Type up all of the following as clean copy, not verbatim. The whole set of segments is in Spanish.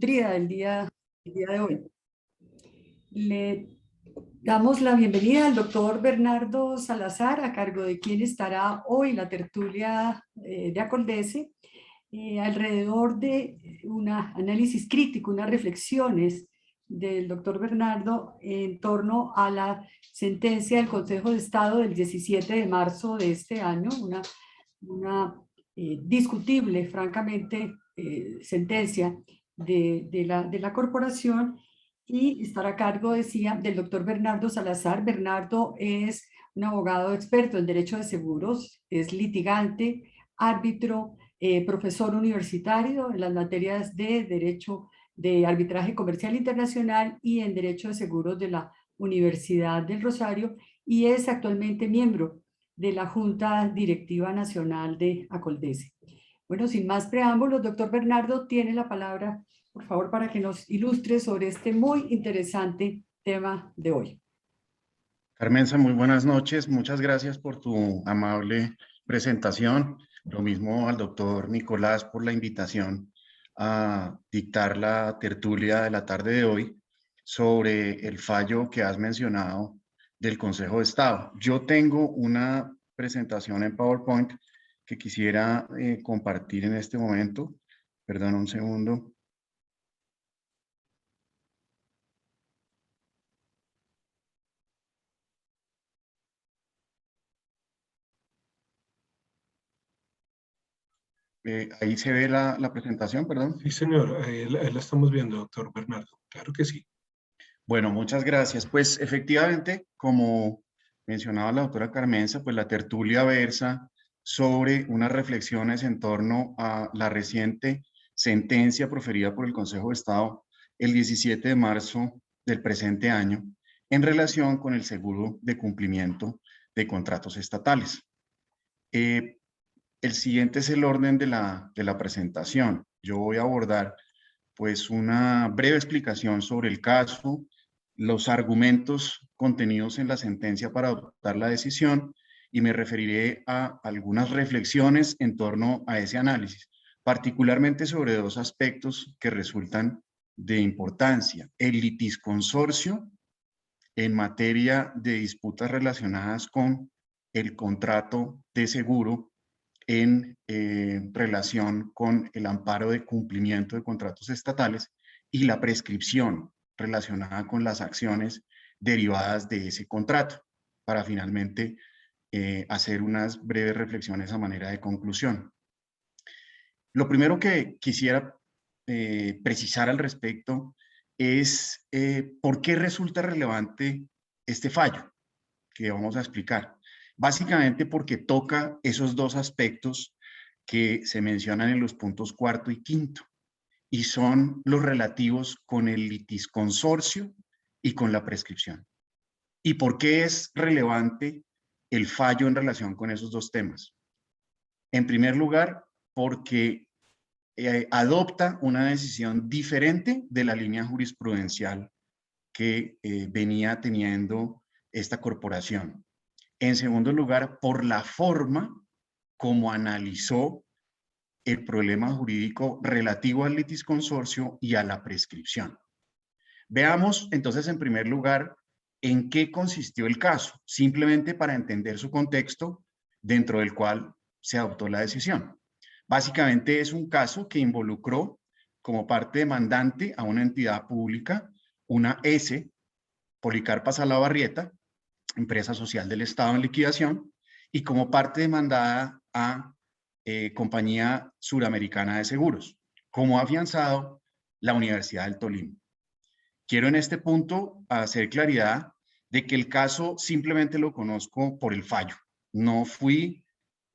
El día de hoy. Le damos la bienvenida al doctor Bernardo Salazar, a cargo de quien estará hoy la tertulia de Acoldece, alrededor de un análisis crítico, unas reflexiones del doctor Bernardo en torno a la sentencia del Consejo de Estado del 17 de marzo de este año, una discutible, francamente, sentencia de la corporación, y estar a cargo, decía, del doctor Bernardo Salazar. Bernardo es un abogado experto en derecho de seguros, es litigante, árbitro, profesor universitario en las materias de derecho de arbitraje comercial internacional y en derecho de seguros de la Universidad del Rosario, y es actualmente miembro de la Junta Directiva Nacional de Acoldece. Bueno, sin más preámbulos, doctor Bernardo tiene la palabra, por favor, para que nos ilustre sobre este muy interesante tema de hoy. Carmenza, muy buenas noches. Muchas gracias por tu amable presentación. Lo mismo al doctor Nicolás por la invitación a dictar la tertulia de la tarde de hoy sobre el fallo que has mencionado del Consejo de Estado. Yo tengo una presentación en PowerPoint que quisiera compartir en este momento. Perdón, un segundo. Ahí se ve la presentación, perdón. Sí, señor, ahí la estamos viendo, doctor Bernardo. Claro que sí. Bueno, muchas gracias. Pues efectivamente, como mencionaba la doctora Carmenza, pues la tertulia versa sobre unas reflexiones en torno a la reciente sentencia proferida por el Consejo de Estado el 17 de marzo del presente año en relación con el seguro de cumplimiento de contratos estatales. El siguiente es el orden de la presentación. Yo voy a abordar pues una breve explicación sobre el caso, los argumentos contenidos en la sentencia para adoptar la decisión, y me referiré a algunas reflexiones en torno a ese análisis, particularmente sobre dos aspectos que resultan de importancia: el litisconsorcio en materia de disputas relacionadas con el contrato de seguro en relación con el amparo de cumplimiento de contratos estatales, y la prescripción relacionada con las acciones derivadas de ese contrato, para finalmente hacer unas breves reflexiones a manera de conclusión. Lo primero que quisiera precisar al respecto es por qué resulta relevante este fallo que vamos a explicar. Básicamente porque toca esos dos aspectos que se mencionan en los puntos cuarto y quinto, y son los relativos con el litisconsorcio y con la prescripción. ¿Y por qué es relevante el fallo en relación con esos dos temas? En primer lugar, porque adopta una decisión diferente de la línea jurisprudencial que venía teniendo esta corporación. En segundo lugar, por la forma como analizó el problema jurídico relativo al litisconsorcio y a la prescripción. Veamos entonces, en primer lugar, en qué consistió el caso, simplemente para entender su contexto dentro del cual se adoptó la decisión. Básicamente es un caso que involucró como parte demandante a una entidad pública, una S, Policarpa Salabarrieta, empresa social del Estado en liquidación, y como parte demandada a Compañía Suramericana de Seguros, como afianzado la Universidad del Tolima. Quiero en este punto hacer claridad de que el caso simplemente lo conozco por el fallo. No fui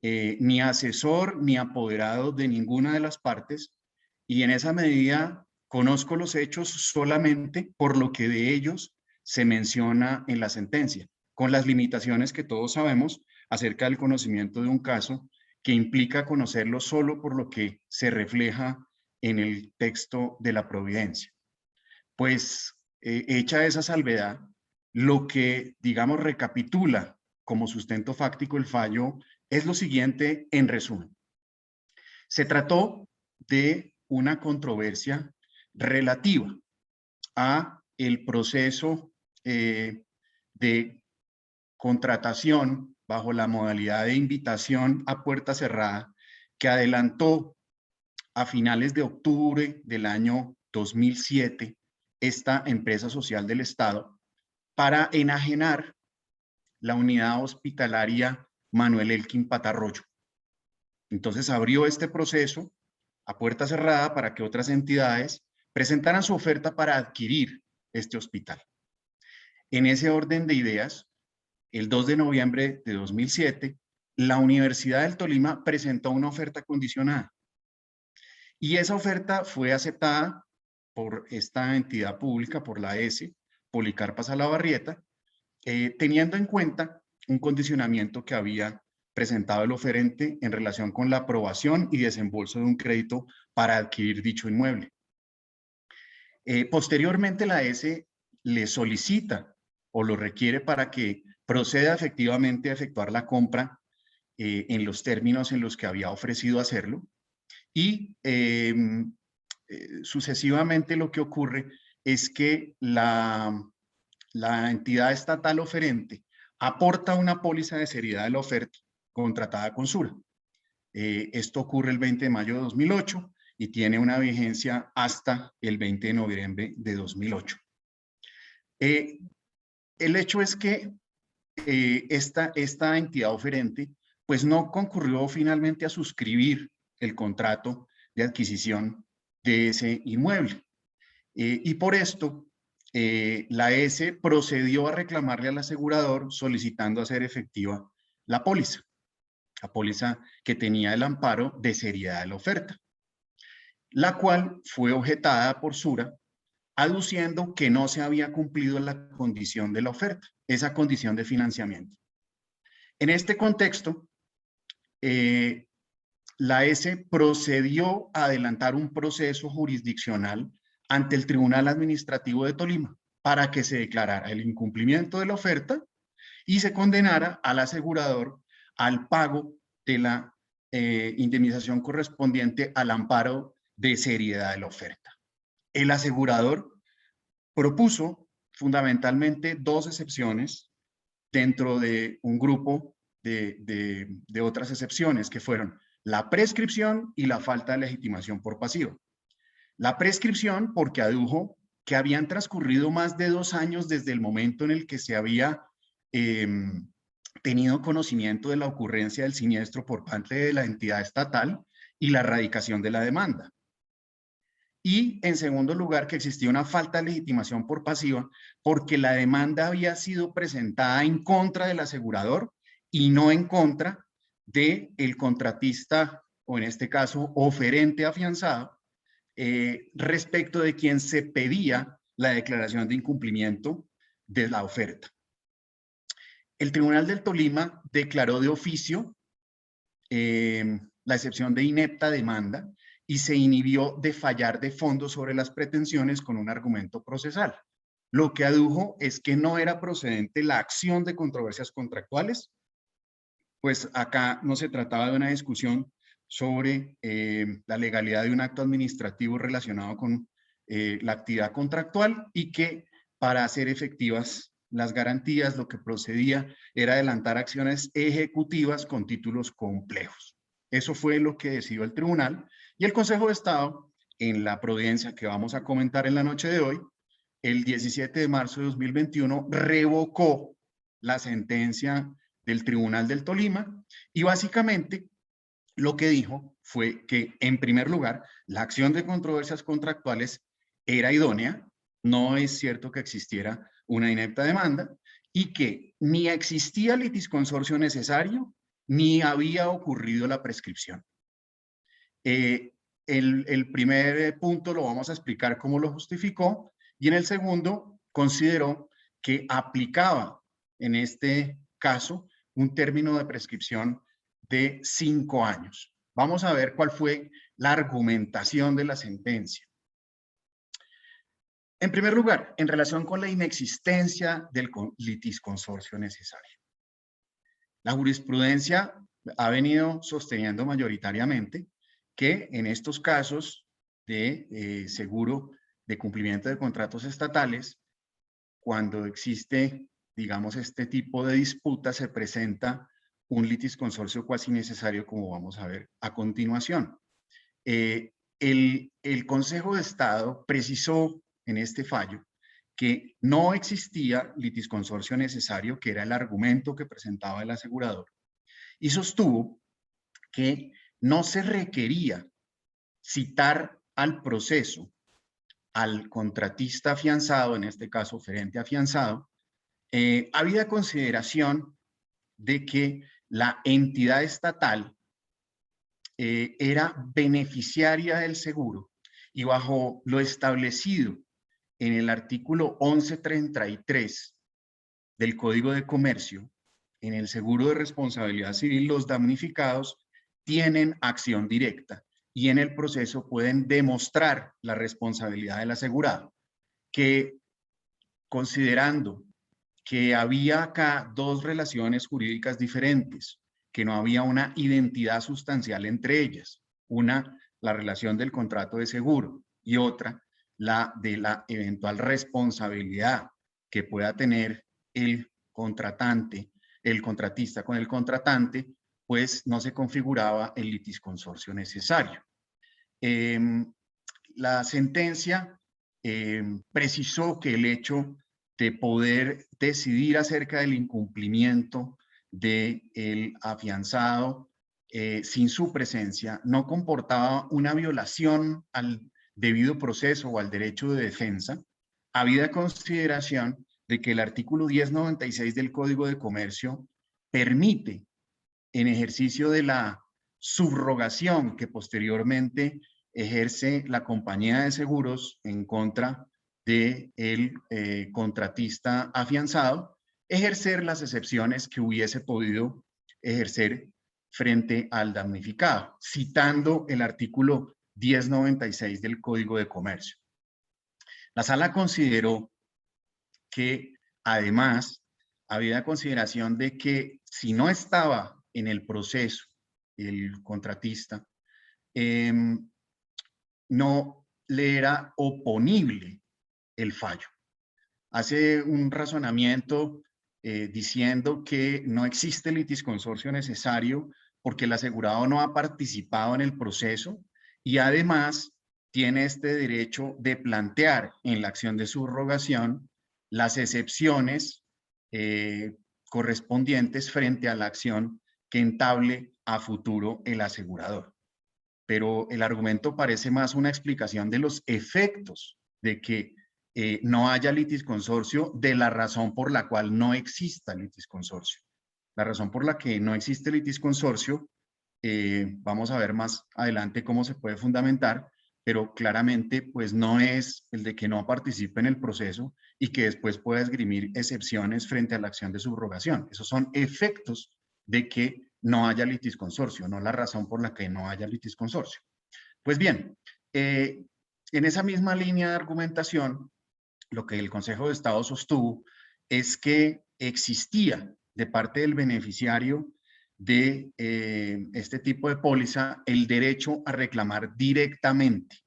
ni asesor ni apoderado de ninguna de las partes, y en esa medida conozco los hechos solamente por lo que de ellos se menciona en la sentencia, con las limitaciones que todos sabemos acerca del conocimiento de un caso, que implica conocerlo solo por lo que se refleja en el texto de la providencia. Pues hecha esa salvedad, lo que, digamos, recapitula como sustento fáctico el fallo es lo siguiente en resumen. Se trató de una controversia relativa a el proceso de contratación bajo la modalidad de invitación a puerta cerrada que adelantó a finales de octubre del año 2007 esta empresa social del Estado para enajenar la unidad hospitalaria Manuel Elkin Patarroyo. Entonces abrió este proceso a puerta cerrada para que otras entidades presentaran su oferta para adquirir este hospital. En ese orden de ideas, el 2 de noviembre de 2007, la Universidad del Tolima presentó una oferta condicionada. Y esa oferta fue aceptada por esta entidad pública, por la S, Policarpa Salabarrieta, teniendo en cuenta un condicionamiento que había presentado el oferente en relación con la aprobación y desembolso de un crédito para adquirir dicho inmueble. Posteriormente, la S le solicita o lo requiere para que proceda efectivamente a efectuar la compra en los términos en los que había ofrecido hacerlo. Y sucesivamente lo que ocurre es que la entidad estatal oferente aporta una póliza de seriedad de la oferta contratada con Sura. Esto ocurre el 20 de mayo de 2008 y tiene una vigencia hasta el 20 de noviembre de 2008. El hecho es que esta entidad oferente pues no concurrió finalmente a suscribir el contrato de adquisición de ese inmueble. Y por esto, la S procedió a reclamarle al asegurador solicitando hacer efectiva la póliza que tenía el amparo de seriedad de la oferta, la cual fue objetada por Sura, aduciendo que no se había cumplido la condición de la oferta, esa condición de financiamiento. En este contexto, la S procedió a adelantar un proceso jurisdiccional ante el Tribunal Administrativo de Tolima para que se declarara el incumplimiento de la oferta y se condenara al asegurador al pago de la indemnización correspondiente al amparo de seriedad de la oferta. El asegurador propuso fundamentalmente dos excepciones dentro de un grupo de otras excepciones que fueron la prescripción y la falta de legitimación por pasivo. La prescripción porque adujo que habían transcurrido más de 2 años desde el momento en el que se había tenido conocimiento de la ocurrencia del siniestro por parte de la entidad estatal y la erradicación de la demanda. Y en segundo lugar, que existía una falta de legitimación por pasiva porque la demanda había sido presentada en contra del asegurador y no en contra del contratista, o en este caso, oferente afianzado, respecto de quien se pedía la declaración de incumplimiento de la oferta. El Tribunal del Tolima declaró de oficio la excepción de inepta demanda y se inhibió de fallar de fondo sobre las pretensiones con un argumento procesal. Lo que adujo es que no era procedente la acción de controversias contractuales, pues acá no se trataba de una discusión sobre la legalidad de un acto administrativo relacionado con la actividad contractual y que para hacer efectivas las garantías lo que procedía era adelantar acciones ejecutivas con títulos complejos. Eso fue lo que decidió el tribunal y el Consejo de Estado, en la providencia que vamos a comentar en la noche de hoy, el 17 de marzo de 2021, revocó la sentencia del Tribunal del Tolima y básicamente lo que dijo fue que, en primer lugar, la acción de controversias contractuales era idónea, no es cierto que existiera una inepta demanda y que ni existía litisconsorcio necesario ni había ocurrido la prescripción. El primer punto lo vamos a explicar cómo lo justificó y en el segundo consideró que aplicaba en este caso un término de prescripción de 5 años. Vamos a ver cuál fue la argumentación de la sentencia. En primer lugar, en relación con la inexistencia del litisconsorcio necesario. La jurisprudencia ha venido sosteniendo mayoritariamente que en estos casos de seguro de cumplimiento de contratos estatales, cuando existe, digamos, este tipo de disputa, se presenta un litisconsorcio cuasi necesario, como vamos a ver a continuación. El Consejo de Estado precisó en este fallo que no existía litisconsorcio necesario, que era el argumento que presentaba el asegurador, y sostuvo que no se requería citar al proceso al contratista afianzado, en este caso oferente afianzado, habida consideración de que la entidad estatal era beneficiaria del seguro y bajo lo establecido en el artículo 1133 del Código de Comercio, en el seguro de responsabilidad civil, los damnificados tienen acción directa y en el proceso pueden demostrar la responsabilidad del asegurado, que considerando que había acá dos relaciones jurídicas diferentes, que no había una identidad sustancial entre ellas, una, la relación del contrato de seguro y otra, la de la eventual responsabilidad que pueda tener el contratante, el contratista con el contratante, pues no se configuraba el litisconsorcio necesario. La sentencia precisó que el hecho de poder decidir acerca del incumplimiento del afianzado sin su presencia no comportaba una violación al debido proceso o al derecho de defensa, habida consideración de que el artículo 1096 del Código de Comercio permite, en ejercicio de la subrogación que posteriormente ejerce la compañía de seguros en contra del contratista afianzado, ejercer las excepciones que hubiese podido ejercer frente al damnificado, citando el artículo 1096 del Código de Comercio. La sala consideró que, además, había consideración de que si no estaba en el proceso el contratista, no le era oponible el fallo. Hace un razonamiento diciendo que no existe litisconsorcio necesario porque el asegurado no ha participado en el proceso y además tiene este derecho de plantear en la acción de subrogación las excepciones correspondientes frente a la acción que entable a futuro el asegurador. Pero el argumento parece más una explicación de los efectos de que no haya litisconsorcio, de la razón por la cual no exista litisconsorcio. La razón por la que no existe litisconsorcio, vamos a ver más adelante cómo se puede fundamentar, pero claramente pues no es el de que no participe en el proceso y que después pueda esgrimir excepciones frente a la acción de subrogación. Esos son efectos de que no haya litisconsorcio, no la razón por la que no haya litisconsorcio. Pues bien, en esa misma línea de argumentación, lo que el Consejo de Estado sostuvo es que existía de parte del beneficiario de este tipo de póliza el derecho a reclamar directamente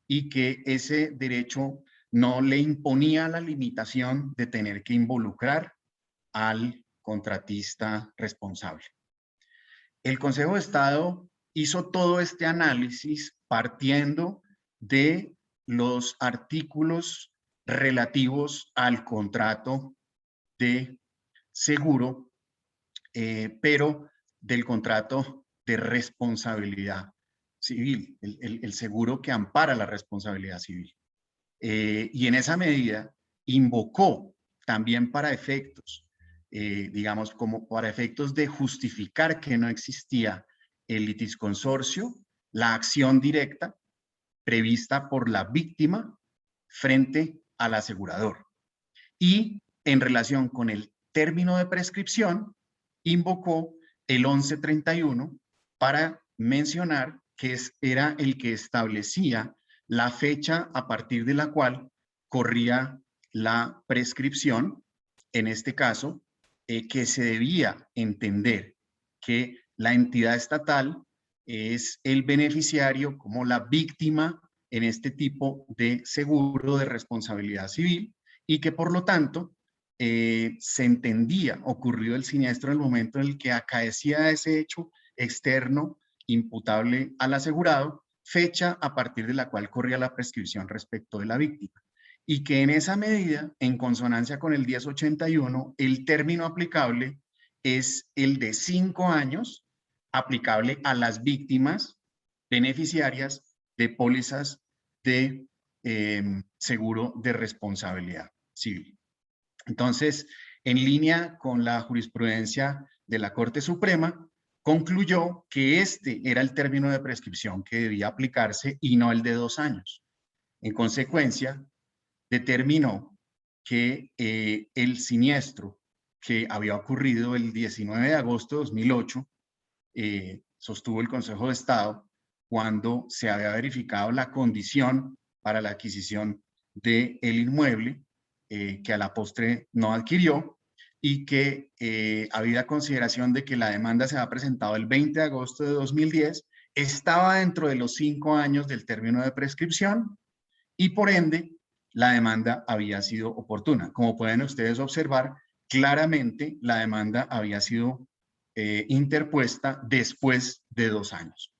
y que ese derecho no le imponía la limitación de tener que involucrar al contratista responsable. El Consejo de Estado hizo todo este análisis partiendo de los artículos relativos al contrato de seguro, pero del contrato de responsabilidad civil, el seguro que ampara la responsabilidad civil. Y en esa medida invocó también para efectos, digamos, como para efectos de justificar que no existía el litisconsorcio, la acción directa prevista por la víctima frente al asegurador. Y en relación con el término de prescripción, invocó el 1131 para mencionar que era el que establecía la fecha a partir de la cual corría la prescripción, en este caso, que se debía entender que la entidad estatal es el beneficiario como la víctima en este tipo de seguro de responsabilidad civil y que por lo tanto se entendía ocurrido el siniestro en el momento en el que acaecía ese hecho externo imputable al asegurado, fecha a partir de la cual corría la prescripción respecto de la víctima. Y que en esa medida, en consonancia con el 1081, el término aplicable es el de 5 años, aplicable a las víctimas beneficiarias de pólizas de seguro de responsabilidad civil. Entonces, en línea con la jurisprudencia de la Corte Suprema, concluyó que este era el término de prescripción que debía aplicarse y no el de 2 años. En consecuencia, determinó que el siniestro que había ocurrido el 19 de agosto de 2008, sostuvo el Consejo de Estado, cuando se había verificado la condición para la adquisición del inmueble, que a la postre no adquirió, y que habida consideración de que la demanda se había presentado el 20 de agosto de 2010, estaba dentro de los 5 años del término de prescripción y por ende la demanda había sido oportuna. Como pueden ustedes observar, claramente la demanda había sido interpuesta después de 2 años.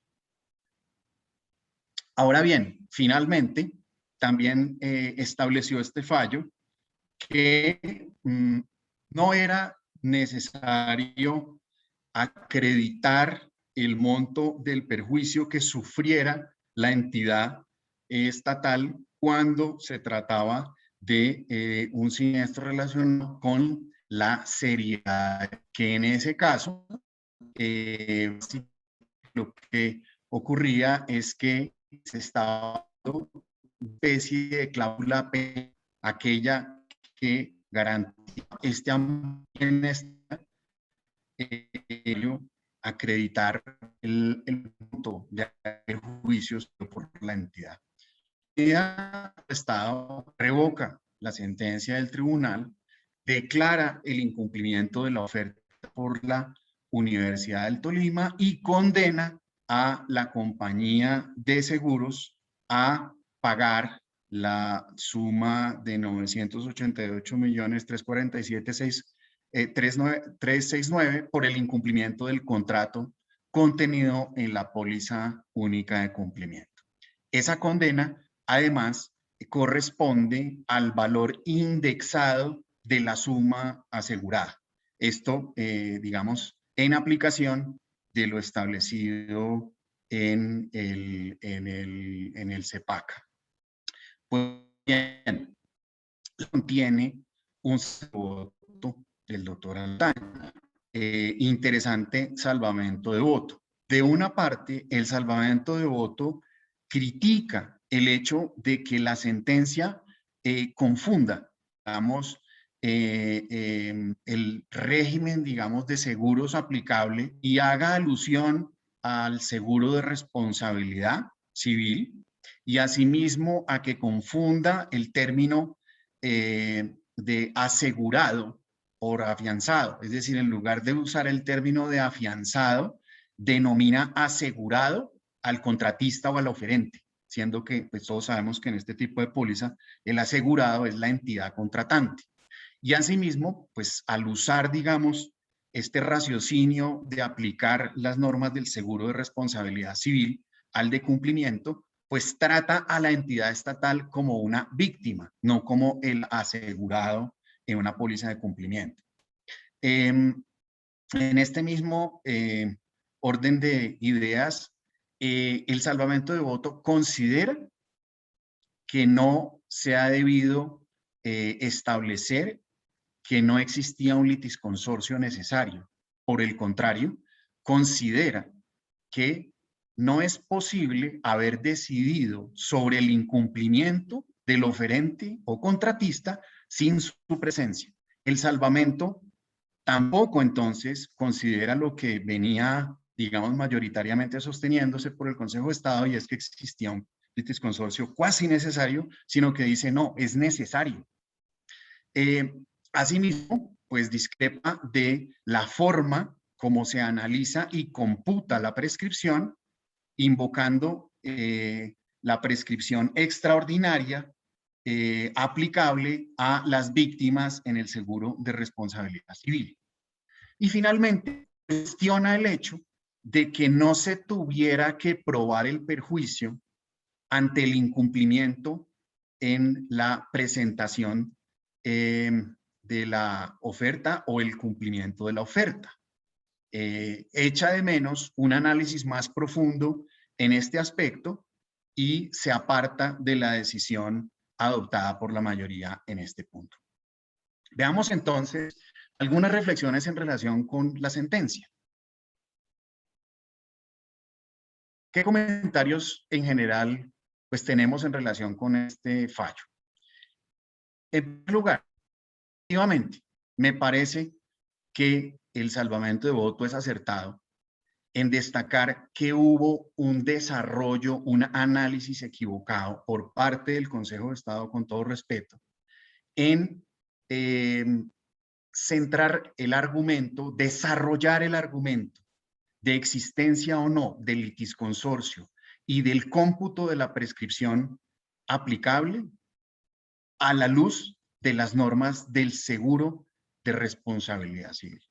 Ahora bien, finalmente, también estableció este fallo que no era necesario acreditar el monto del perjuicio que sufriera la entidad estatal cuando se trataba de un siniestro relacionado con la seriedad, que en ese caso lo que ocurría es que se estaba dando una especie de cláusula P, aquella que garantiza este bienestar, acreditar el monto de juicios por la entidad. El Estado revoca la sentencia del tribunal, declara el incumplimiento de la oferta por la Universidad del Tolima y condena a la compañía de seguros a pagar la suma de 988.347.369 por el incumplimiento del contrato contenido en la póliza única de cumplimiento. Esa condena, además, corresponde al valor indexado de la suma asegurada. Esto, digamos, en aplicación de lo establecido en el CEPACA. Pues bien, contiene un voto del doctor Altaña. Interesante salvamento de voto. De una parte, el salvamento de voto critica el hecho de que la sentencia confunda, digamos, el régimen, digamos, de seguros aplicable y haga alusión al seguro de responsabilidad civil y asimismo a que confunda el término de asegurado por afianzado. Es decir, en lugar de usar el término de afianzado, denomina asegurado al contratista o al oferente, siendo que pues, todos sabemos que en este tipo de póliza el asegurado es la entidad contratante. Y asimismo, pues al usar, digamos, este raciocinio de aplicar las normas del seguro de responsabilidad civil al de cumplimiento, pues trata a la entidad estatal como una víctima, no como el asegurado en una póliza de cumplimiento. En este mismo orden de ideas, el salvamento de voto considera que no se ha debido establecer que no existía un litisconsorcio necesario. Por el contrario, considera que no es posible haber decidido sobre el incumplimiento del oferente o contratista sin su presencia. El salvamento tampoco entonces considera lo que venía, digamos, mayoritariamente sosteniéndose por el Consejo de Estado, y es que existía un litisconsorcio cuasi necesario, sino que dice no, es necesario. Asimismo, pues discrepa de la forma como se analiza y computa la prescripción, invocando la prescripción extraordinaria aplicable a las víctimas en el seguro de responsabilidad civil. Y finalmente, cuestiona el hecho de que no se tuviera que probar el perjuicio ante el incumplimiento en la presentación de la oferta o el cumplimiento de la oferta. Echa de menos un análisis más profundo en este aspecto y se aparta de la decisión adoptada por la mayoría en este punto. Veamos entonces algunas reflexiones en relación con la sentencia. ¿Qué comentarios en general pues tenemos en relación con este fallo? En primer lugar, efectivamente, me parece que el salvamento de voto es acertado en destacar que hubo un desarrollo, un análisis equivocado por parte del Consejo de Estado, con todo respeto, en centrar el argumento, desarrollar el argumento de existencia o no del litisconsorcio y del cómputo de la prescripción aplicable a la luz de las normas del seguro de responsabilidad civil.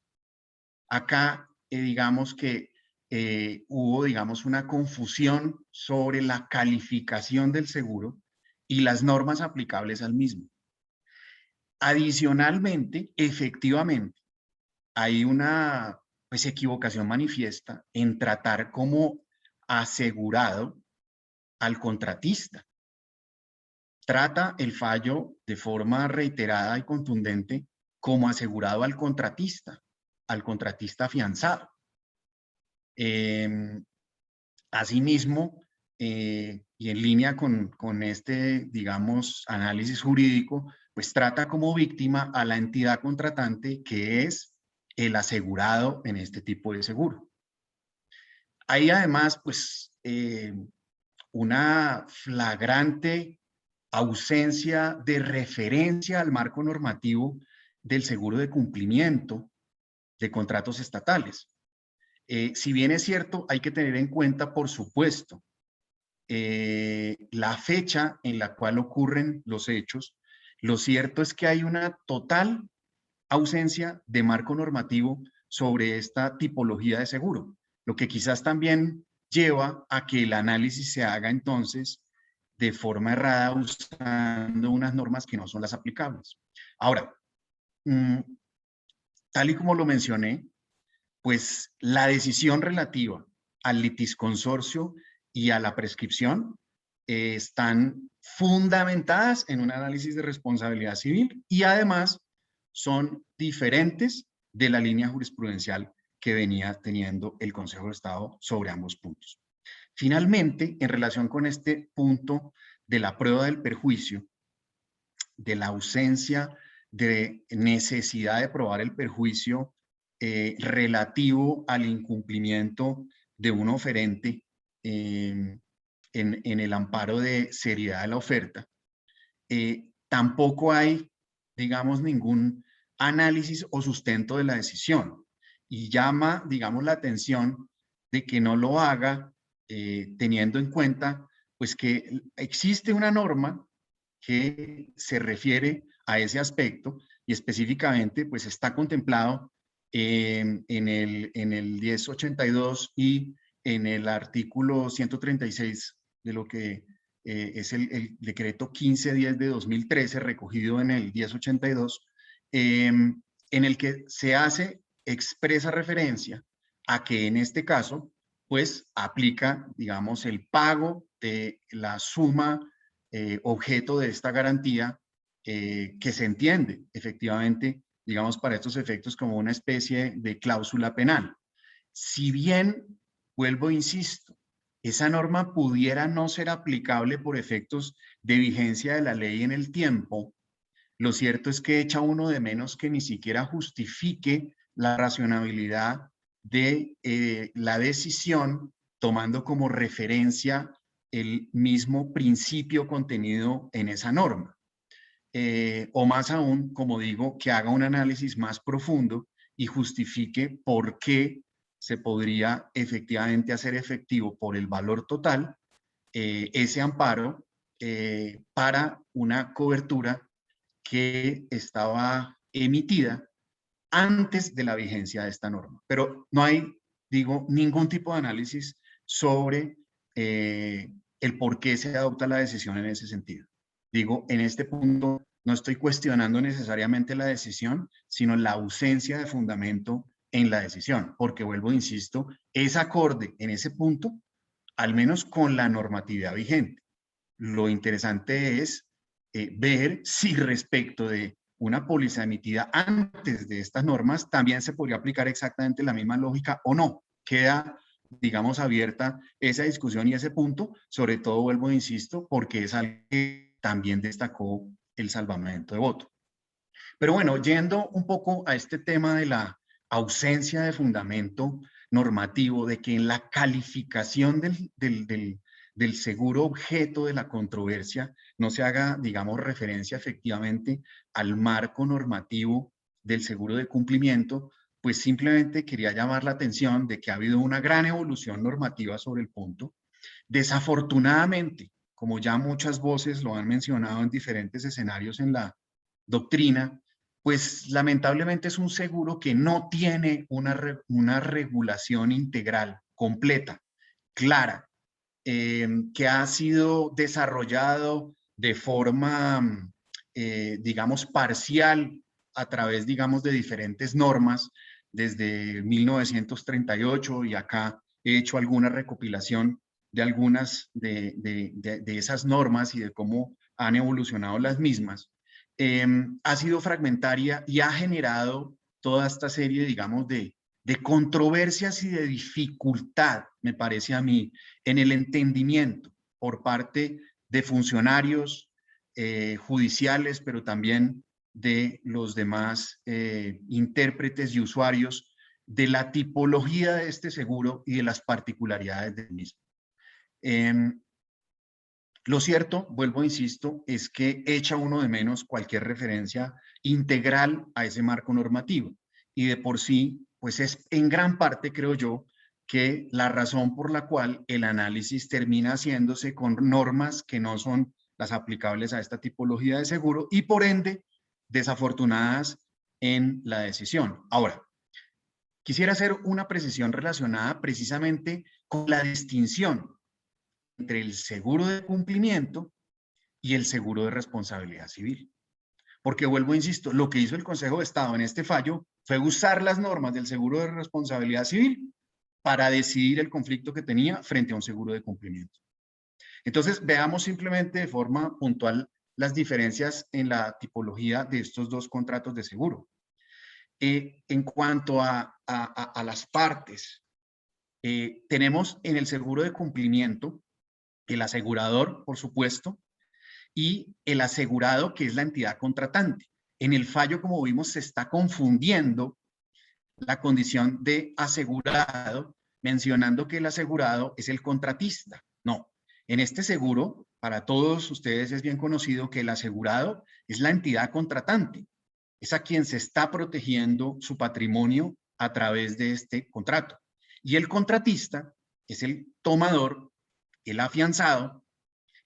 Acá, digamos que hubo, digamos, una confusión sobre la calificación del seguro y las normas aplicables al mismo. Adicionalmente, efectivamente, hay una pues, equivocación manifiesta en tratar como asegurado al contratista. Trata el fallo de forma reiterada y contundente como asegurado al contratista afianzado. Asimismo, y en línea con este, digamos, análisis jurídico, pues trata como víctima a la entidad contratante que es el asegurado en este tipo de seguro. Hay además, pues, una flagrante ausencia de referencia al marco normativo del seguro de cumplimiento de contratos estatales. Si bien es cierto, hay que tener en cuenta, por supuesto, la fecha en la cual ocurren los hechos. Lo cierto es que hay una total ausencia de marco normativo sobre esta tipología de seguro, lo que quizás también lleva a que el análisis se haga entonces de forma errada usando unas normas que no son las aplicables. Ahora, tal y como lo mencioné, pues la decisión relativa al litisconsorcio y a la prescripción están fundamentadas en un análisis de responsabilidad civil y además son diferentes de la línea jurisprudencial que venía teniendo el Consejo de Estado sobre ambos puntos. Finalmente, en relación con este punto de la prueba del perjuicio, de la ausencia de necesidad de probar el perjuicio relativo al incumplimiento de un oferente en el amparo de seriedad de la oferta, tampoco hay, digamos, ningún análisis o sustento de la decisión y llama, digamos, la atención de que no lo haga teniendo en cuenta, pues, que existe una norma que se refiere a ese aspecto y específicamente, pues, está contemplado en el 1082 y en el artículo 136 de lo que es el decreto 1510 de 2013 recogido en el 1082, en el que se hace expresa referencia a que en este caso, pues aplica, digamos, el pago de la suma objeto de esta garantía que se entiende efectivamente, digamos, para estos efectos como una especie de cláusula penal. Si bien, vuelvo, insisto, esa norma pudiera no ser aplicable por efectos de vigencia de la ley en el tiempo, lo cierto es que echa uno de menos que ni siquiera justifique la racionalidad de la decisión tomando como referencia el mismo principio contenido en esa norma. O más aún, como digo, que haga un análisis más profundo y justifique por qué se podría efectivamente hacer efectivo por el valor total ese amparo para una cobertura que estaba emitida antes de la vigencia de esta norma. Pero no hay, digo, ningún tipo de análisis sobre el por qué se adopta la decisión en ese sentido. Digo, en este punto no estoy cuestionando necesariamente la decisión, sino la ausencia de fundamento en la decisión, porque vuelvo, insisto, es acorde en ese punto, al menos con la normatividad vigente. Lo interesante es ver si respecto de una póliza emitida antes de estas normas también se podría aplicar exactamente la misma lógica o no. Queda, digamos, abierta esa discusión y ese punto, sobre todo, vuelvo, insisto, porque es algo que también destacó el salvamento de voto. Pero bueno, yendo un poco a este tema de la ausencia de fundamento normativo, de que en la calificación del seguro objeto de la controversia no se haga, digamos, referencia efectivamente al marco normativo del seguro de cumplimiento, pues simplemente quería llamar la atención de que ha habido una gran evolución normativa sobre el punto. Desafortunadamente, como ya muchas voces lo han mencionado en diferentes escenarios en la doctrina, pues lamentablemente es un seguro que no tiene una regulación integral, completa, clara, que ha sido desarrollado de forma, digamos, parcial a través, digamos, de diferentes normas desde 1938 y acá he hecho alguna recopilación de algunas de esas normas y de cómo han evolucionado las mismas. Ha sido fragmentaria y ha generado toda esta serie, digamos, de controversias y de dificultad, me parece a mí, en el entendimiento por parte de funcionarios judiciales, pero también de los demás intérpretes y usuarios de la tipología de este seguro y de las particularidades del mismo. Lo cierto, vuelvo, insisto, es que echa uno de menos cualquier referencia integral a ese marco normativo. Y de por sí, pues es en gran parte, creo yo, que la razón por la cual el análisis termina haciéndose con normas que no son las aplicables a esta tipología de seguro y por ende desafortunadas en la decisión. Ahora, quisiera hacer una precisión relacionada precisamente con la distinción entre el seguro de cumplimiento y el seguro de responsabilidad civil. Porque vuelvo, insisto, lo que hizo el Consejo de Estado en este fallo fue usar las normas del seguro de responsabilidad civil para decidir el conflicto que tenía frente a un seguro de cumplimiento. Entonces, veamos simplemente de forma puntual las diferencias en la tipología de estos dos contratos de seguro. En cuanto a las partes, tenemos en el seguro de cumplimiento el asegurador, por supuesto, y el asegurado, que es la entidad contratante. En el fallo, como vimos, se está confundiendo la condición de asegurado, mencionando que el asegurado es el contratista. No, en este seguro, para todos ustedes es bien conocido que el asegurado es la entidad contratante. Es a quien se está protegiendo su patrimonio a través de este contrato. Y el contratista es el tomador, el afianzado,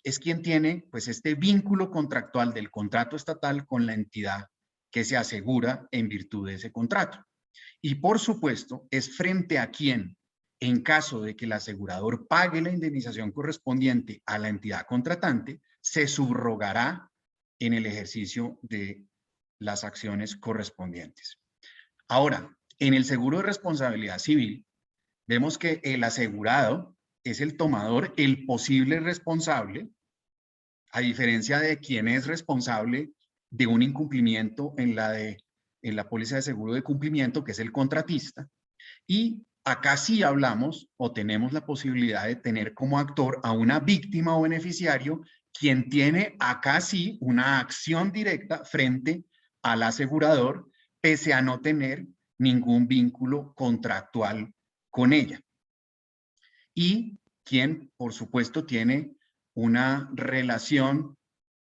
es quien tiene pues este vínculo contractual del contrato estatal con la entidad que se asegura en virtud de ese contrato. Y por supuesto es frente a quien, en caso de que el asegurador pague la indemnización correspondiente a la entidad contratante, se subrogará en el ejercicio de las acciones correspondientes. Ahora, en el seguro de responsabilidad civil, vemos que el asegurado es el tomador, el posible responsable, a diferencia de quien es responsable de un incumplimiento en la póliza de seguro de cumplimiento, que es el contratista. Y acá sí hablamos o tenemos la posibilidad de tener como actor a una víctima o beneficiario, quien tiene acá sí una acción directa frente al asegurador, pese a no tener ningún vínculo contractual con ella. Y quien, por supuesto, tiene una relación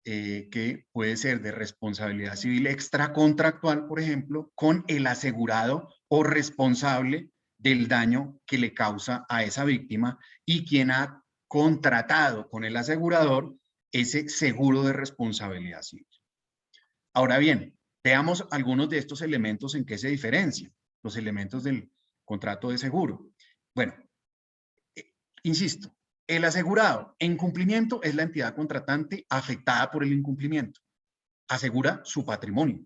que puede ser de responsabilidad civil extracontractual, por ejemplo, con el asegurado o responsable del daño que le causa a esa víctima y quien ha contratado con el asegurador ese seguro de responsabilidad civil. Ahora bien, veamos algunos de estos elementos en qué se diferencian los elementos del contrato de seguro. Bueno, insisto, el asegurado en cumplimiento es la entidad contratante afectada por el incumplimiento. Asegura su patrimonio.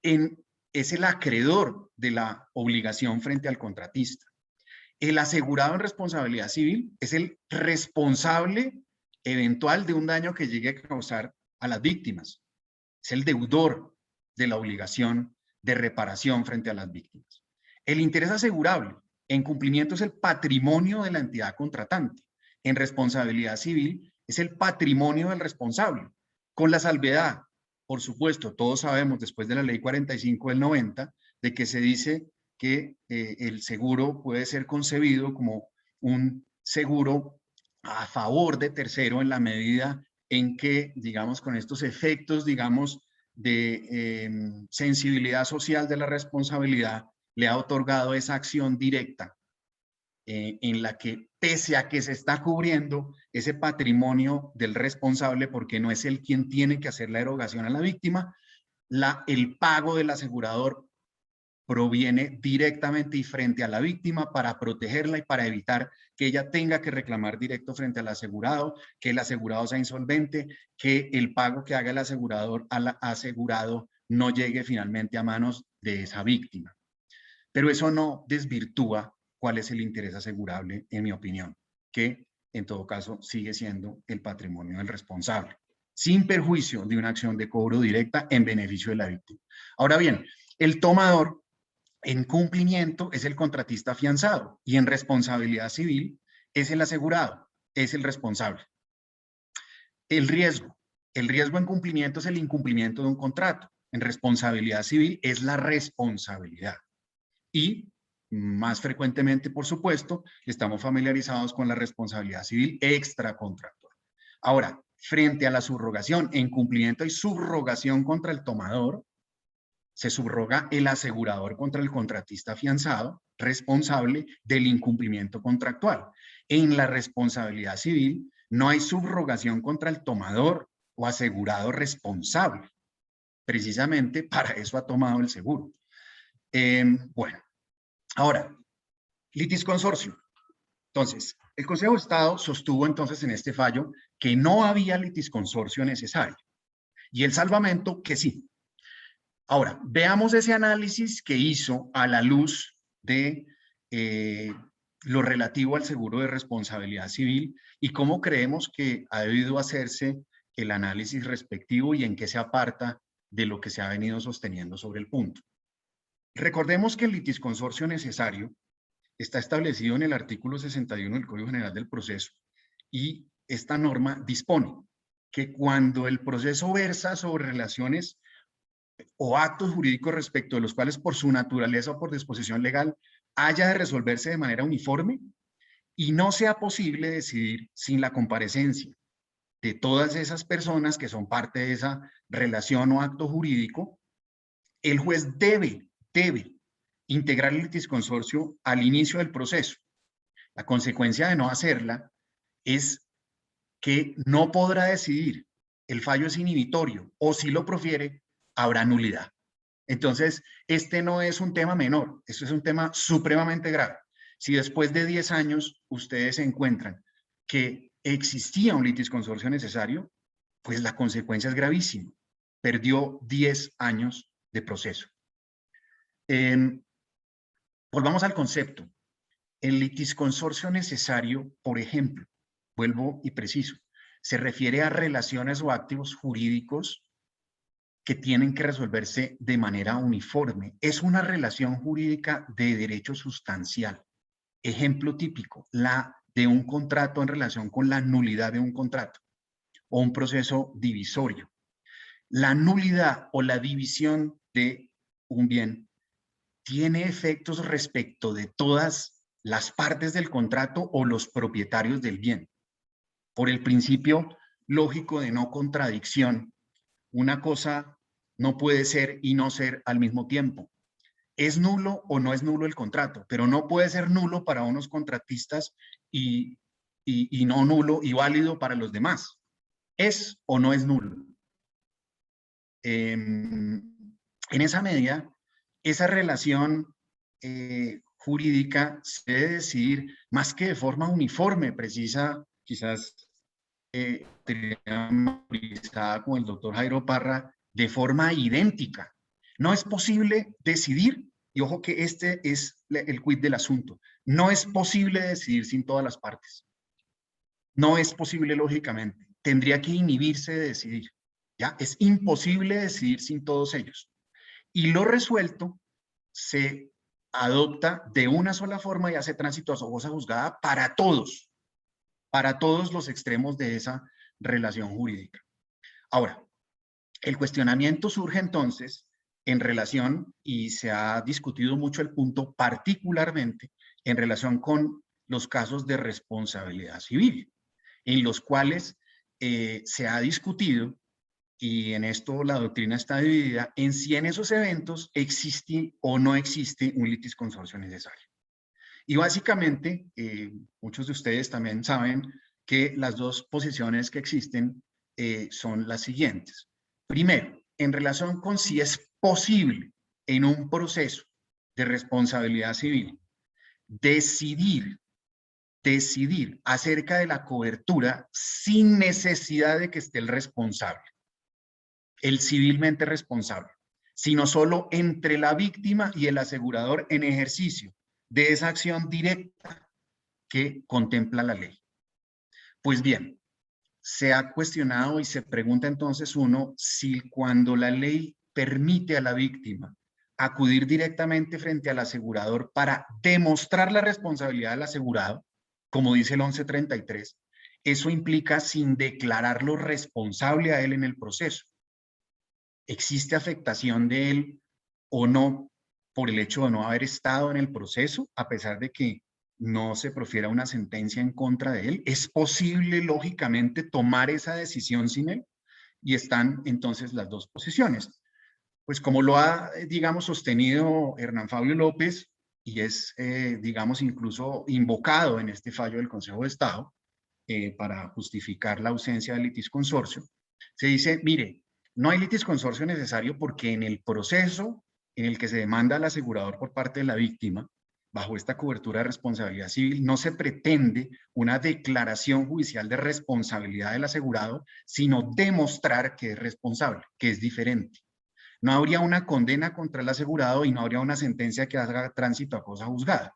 Es el acreedor de la obligación frente al contratista. El asegurado en responsabilidad civil es el responsable eventual de un daño que llegue a causar a las víctimas. Es el deudor de la obligación de reparación frente a las víctimas. El interés asegurable en cumplimiento es el patrimonio de la entidad contratante. En responsabilidad civil es el patrimonio del responsable, con la salvedad, por supuesto, todos sabemos después de la ley 45 del 90, de que se dice que el seguro puede ser concebido como un seguro a favor de tercero en la medida en que, digamos, con estos efectos, digamos, de sensibilidad social de la responsabilidad, le ha otorgado esa acción directa en la que, pese a que se está cubriendo ese patrimonio del responsable, porque no es él quien tiene que hacer la erogación a la víctima, el pago del asegurador proviene directamente y frente a la víctima para protegerla y para evitar que ella tenga que reclamar directo frente al asegurado, que el asegurado sea insolvente, que el pago que haga el asegurador al asegurado no llegue finalmente a manos de esa víctima. Pero eso no desvirtúa cuál es el interés asegurable, en mi opinión, que en todo caso sigue siendo el patrimonio del responsable, sin perjuicio de una acción de cobro directa en beneficio de la víctima. Ahora bien, el tomador en cumplimiento es el contratista afianzado y en responsabilidad civil es el asegurado, es el responsable. El riesgo en cumplimiento es el incumplimiento de un contrato. En responsabilidad civil es la responsabilidad. Y más frecuentemente, por supuesto, estamos familiarizados con la responsabilidad civil extracontractual. Ahora, frente a la subrogación, en cumplimiento hay subrogación contra el tomador, se subroga el asegurador contra el contratista afianzado, responsable del incumplimiento contractual. En la responsabilidad civil no hay subrogación contra el tomador o asegurado responsable. Precisamente para eso ha tomado el seguro. Bueno, ahora, litisconsorcio. Entonces, el Consejo de Estado sostuvo entonces en este fallo que no había litisconsorcio necesario y el salvamento que sí. Ahora, veamos ese análisis que hizo a la luz de lo relativo al seguro de responsabilidad civil y cómo creemos que ha debido hacerse el análisis respectivo y en qué se aparta de lo que se ha venido sosteniendo sobre el punto. Recordemos que el litisconsorcio necesario está establecido en el artículo 61 del Código General del Proceso y esta norma dispone que cuando el proceso versa sobre relaciones o actos jurídicos respecto de los cuales por su naturaleza o por disposición legal haya de resolverse de manera uniforme y no sea posible decidir sin la comparecencia de todas esas personas que son parte de esa relación o acto jurídico, el juez debe integrar el litisconsorcio al inicio del proceso. La consecuencia de no hacerla es que no podrá decidir, el fallo es inhibitorio, o si lo profiere, habrá nulidad. Entonces, este no es un tema menor, esto es un tema supremamente grave. Si después de 10 años ustedes encuentran que existía un litisconsorcio necesario, pues la consecuencia es gravísima. Perdió 10 años de proceso. Volvamos al concepto. El litisconsorcio necesario, por ejemplo, vuelvo y preciso, se refiere a relaciones o activos jurídicos que tienen que resolverse de manera uniforme. Es una relación jurídica de derecho sustancial. Ejemplo típico, la de un contrato en relación con la nulidad de un contrato o un proceso divisorio. La nulidad o la división de un bien tiene efectos respecto de todas las partes del contrato o los propietarios del bien. Por el principio lógico de no contradicción, una cosa no puede ser y no ser al mismo tiempo. Es nulo o no es nulo el contrato, pero no puede ser nulo para unos contratistas y y no nulo y válido para los demás. ¿Es o no es nulo? En esa medida, esa relación jurídica se debe decidir más que de forma uniforme, precisa, quizás como el doctor Jairo Parra, de forma idéntica. No es posible decidir, y ojo que este es el quid del asunto, no es posible decidir sin todas las partes. No es posible lógicamente. Tendría que inhibirse de decidir. ¿Ya? Es imposible decidir sin todos ellos. Y lo resuelto se adopta de una sola forma y hace tránsito a cosa juzgada para todos los extremos de esa relación jurídica. Ahora, el cuestionamiento surge entonces en relación, y se ha discutido mucho el punto, particularmente en relación con los casos de responsabilidad civil, en los cuales se ha discutido, y en esto la doctrina está dividida, en si en esos eventos existe o no existe un litis consorcio necesario. Y básicamente, muchos de ustedes también saben que las dos posiciones que existen son las siguientes. Primero, en relación con si es posible en un proceso de responsabilidad civil decidir acerca de la cobertura sin necesidad de que esté el responsable, el civilmente responsable, sino solo entre la víctima y el asegurador en ejercicio de esa acción directa que contempla la ley. Pues bien, se ha cuestionado y se pregunta entonces uno si cuando la ley permite a la víctima acudir directamente frente al asegurador para demostrar la responsabilidad del asegurado, como dice el 1133, eso implica sin declararlo responsable a él en el proceso. ¿Existe afectación de él o no por el hecho de no haber estado en el proceso, a pesar de que no se profiera una sentencia en contra de él? ¿Es posible, lógicamente, tomar esa decisión sin él? Y están entonces las dos posiciones. Pues como lo ha, digamos, sostenido Hernán Fabio López, y es, digamos, incluso invocado en este fallo del Consejo de Estado, para justificar la ausencia del litis consorcio, se dice, mire, no hay litis consorcio necesario porque en el proceso en el que se demanda al asegurador por parte de la víctima, bajo esta cobertura de responsabilidad civil, no se pretende una declaración judicial de responsabilidad del asegurado, sino demostrar que es responsable, que es diferente. No habría una condena contra el asegurado y no habría una sentencia que haga tránsito a cosa juzgada.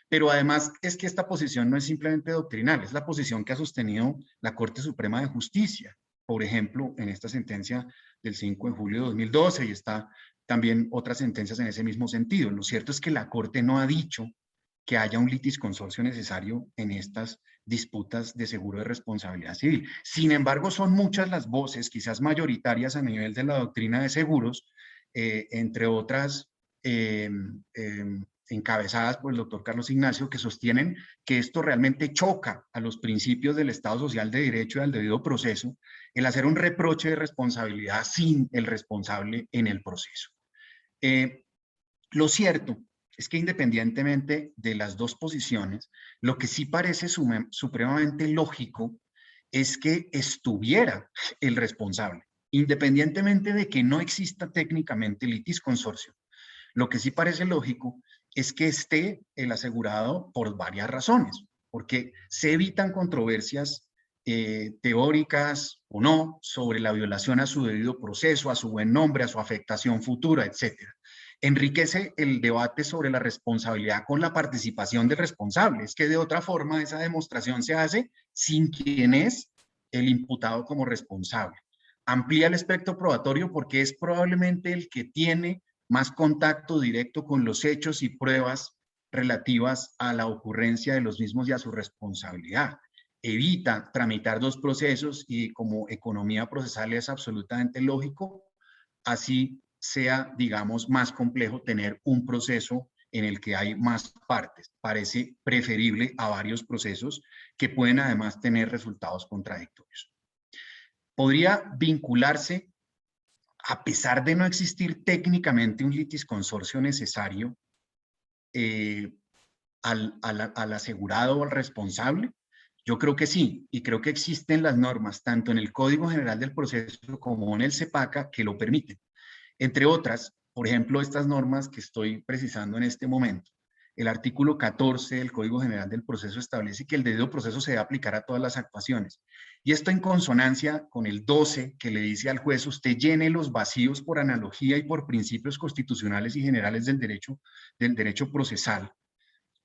Pero además es que esta posición no es simplemente doctrinal, es la posición que ha sostenido la Corte Suprema de Justicia, por ejemplo, en esta sentencia del 5 de julio de 2012, y está también otras sentencias en ese mismo sentido. Lo cierto es que la Corte no ha dicho que haya un litis consorcio necesario en estas disputas de seguro de responsabilidad civil. Sin embargo, son muchas las voces, quizás mayoritarias a nivel de la doctrina de seguros, entre otras encabezadas por el doctor Carlos Ignacio, que sostienen que esto realmente choca a los principios del Estado Social de Derecho y al debido proceso, el hacer un reproche de responsabilidad sin el responsable en el proceso. Lo cierto es que independientemente de las dos posiciones, lo que sí parece supremamente lógico es que estuviera el responsable, independientemente de que no exista técnicamente litis consorcio. Lo que sí parece lógico es que esté el asegurado por varias razones, porque se evitan controversias teóricas o no sobre la violación a su debido proceso, a su buen nombre, a su afectación futura, etcétera. Enriquece el debate sobre la responsabilidad con la participación del responsable. Es que de otra forma esa demostración se hace sin quien es el imputado como responsable. Amplía el espectro probatorio porque es probablemente el que tiene más contacto directo con los hechos y pruebas relativas a la ocurrencia de los mismos y a su responsabilidad. Evita tramitar dos procesos y como economía procesal es absolutamente lógico, así sea, digamos, más complejo tener un proceso en el que hay más partes. Parece preferible a varios procesos que pueden además tener resultados contradictorios. Podría vincularse, a pesar de no existir técnicamente un litis consorcio necesario, al asegurado o al responsable, Yo creo que sí, y creo que existen las normas, tanto en el Código General del Proceso como en el CEPACA, que lo permiten. Entre otras, por ejemplo, estas normas que estoy precisando en este momento. El artículo 14 del Código General del Proceso establece que el debido proceso se debe aplicar a todas las actuaciones. Y esto en consonancia con el 12, que le dice al juez, usted llene los vacíos por analogía y por principios constitucionales y generales del derecho procesal.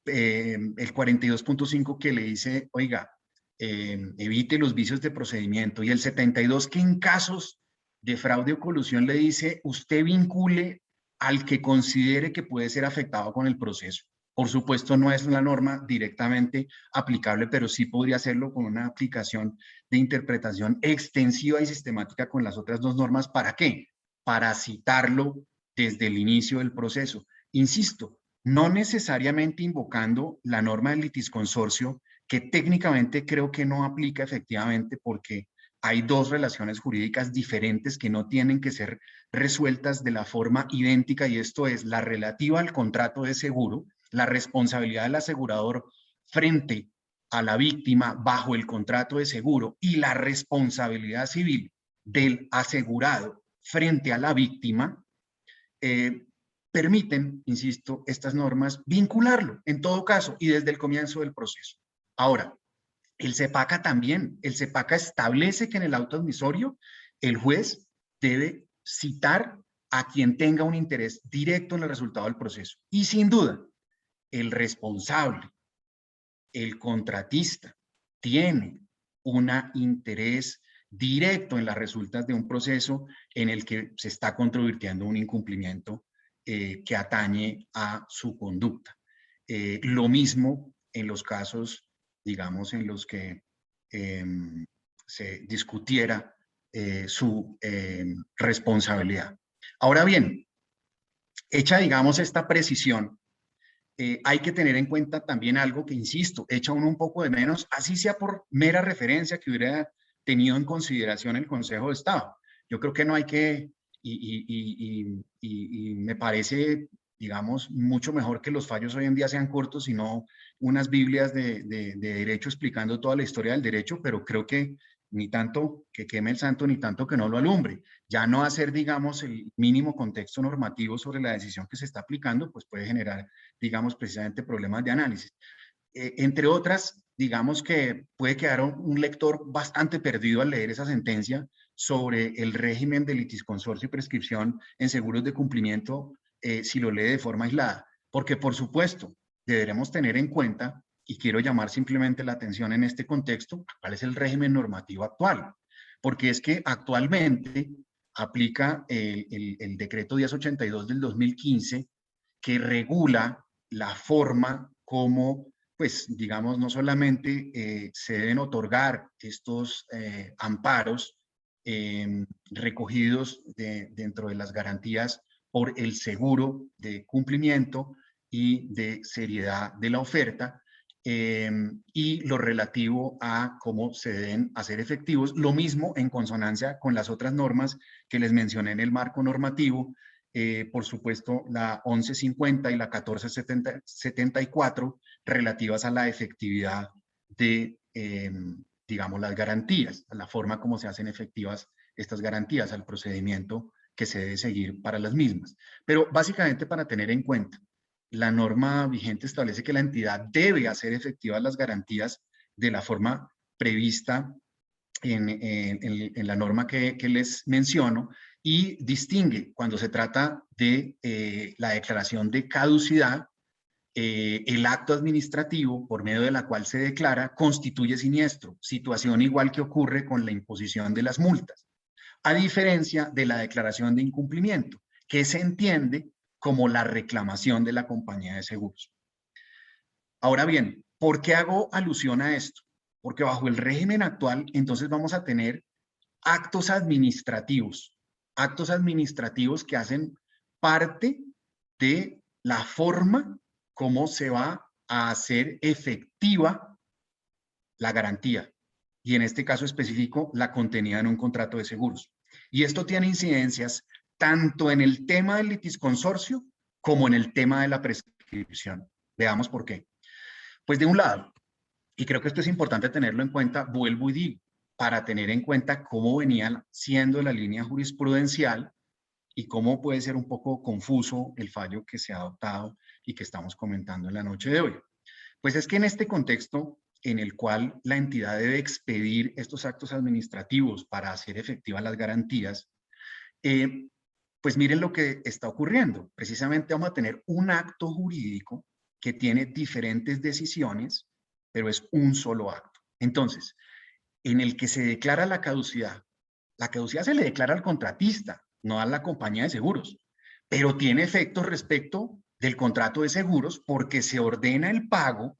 El 42.5 que le dice, oiga, evite los vicios de procedimiento. Y el 72 que en casos de fraude o colusión le dice, usted vincule al que considere que puede ser afectado con el proceso. Por supuesto, no es la norma directamente aplicable, pero sí podría hacerlo con una aplicación de interpretación extensiva y sistemática con las otras dos normas. ¿Para qué? Para citarlo desde el inicio del proceso. Insisto, no necesariamente invocando la norma del litisconsorcio, que técnicamente creo que no aplica efectivamente porque hay dos relaciones jurídicas diferentes que no tienen que ser resueltas de la forma idéntica, y esto es la relativa al contrato de seguro, la responsabilidad del asegurador frente a la víctima bajo el contrato de seguro y la responsabilidad civil del asegurado frente a la víctima, permiten, insisto, estas normas vincularlo en todo caso y desde el comienzo del proceso. Ahora, el CEPACA también, el CEPACA establece que en el auto admisorio el juez debe citar a quien tenga un interés directo en el resultado del proceso. Y sin duda, el responsable, el contratista, tiene un interés directo en las resultas de un proceso en el que se está controvirtiendo un incumplimiento que atañe a su conducta. Lo mismo en los casos, digamos, en los que se discutiera su responsabilidad. Ahora bien, hecha, digamos, esta precisión, hay que tener en cuenta también algo que, insisto, echa uno un poco de menos, así sea por mera referencia que hubiera tenido en consideración el Consejo de Estado. Yo creo que no hay que, y me parece, digamos, mucho mejor que los fallos hoy en día sean cortos y no unas Biblias de derecho explicando toda la historia del derecho, pero creo que ni tanto que queme el santo, ni tanto que no lo alumbre. Ya no hacer, digamos, el mínimo contexto normativo sobre la decisión que se está aplicando, pues puede generar, digamos, precisamente problemas de análisis. Entre otras, digamos que puede quedar un lector bastante perdido al leer esa sentencia sobre el régimen de litisconsorcio y prescripción en seguros de cumplimiento, si lo lee de forma aislada. Porque, por supuesto, deberemos tener en cuenta, y quiero llamar simplemente la atención en este contexto, cuál es el régimen normativo actual. Porque es que actualmente aplica el decreto 1082 del 2015, que regula la forma como, pues, digamos, no solamente se deben otorgar estos amparos recogidos dentro de las garantías por el seguro de cumplimiento y de seriedad de la oferta, y lo relativo a cómo se deben hacer efectivos, lo mismo en consonancia con las otras normas que les mencioné en el marco normativo, por supuesto la 1150 y la 1474 relativas a la efectividad de, digamos, las garantías, a la forma como se hacen efectivas estas garantías, al procedimiento que se debe seguir para las mismas. Pero básicamente, para tener en cuenta, la norma vigente establece que la entidad debe hacer efectivas las garantías de la forma prevista en la norma que les menciono, y distingue cuando se trata de la declaración de caducidad, el acto administrativo por medio de la cual se declara constituye siniestro, situación igual que ocurre con la imposición de las multas, a diferencia de la declaración de incumplimiento, que se entiende como la reclamación de la compañía de seguros. Ahora bien, ¿por qué hago alusión a esto? Porque bajo el régimen actual, entonces vamos a tener actos administrativos que hacen parte de la forma como se va a hacer efectiva la garantía, y en este caso específico, la contenida en un contrato de seguros. Y esto tiene incidencias tanto en el tema del litisconsorcio como en el tema de la prescripción. Veamos por qué. Pues de un lado, Y creo que esto es importante tenerlo en cuenta, vuelvo y digo, para tener en cuenta cómo venía siendo la línea jurisprudencial y cómo puede ser un poco confuso el fallo que se ha adoptado y que estamos comentando en la noche de hoy. Pues es que en este contexto en el cual la entidad debe expedir estos actos administrativos para hacer efectivas las garantías, pues miren lo que está ocurriendo. Precisamente vamos a tener un acto jurídico que tiene diferentes decisiones, pero es un solo acto. Entonces, en el que se declara la caducidad se le declara al contratista, no a la compañía de seguros, pero tiene efectos respecto del contrato de seguros porque se ordena el pago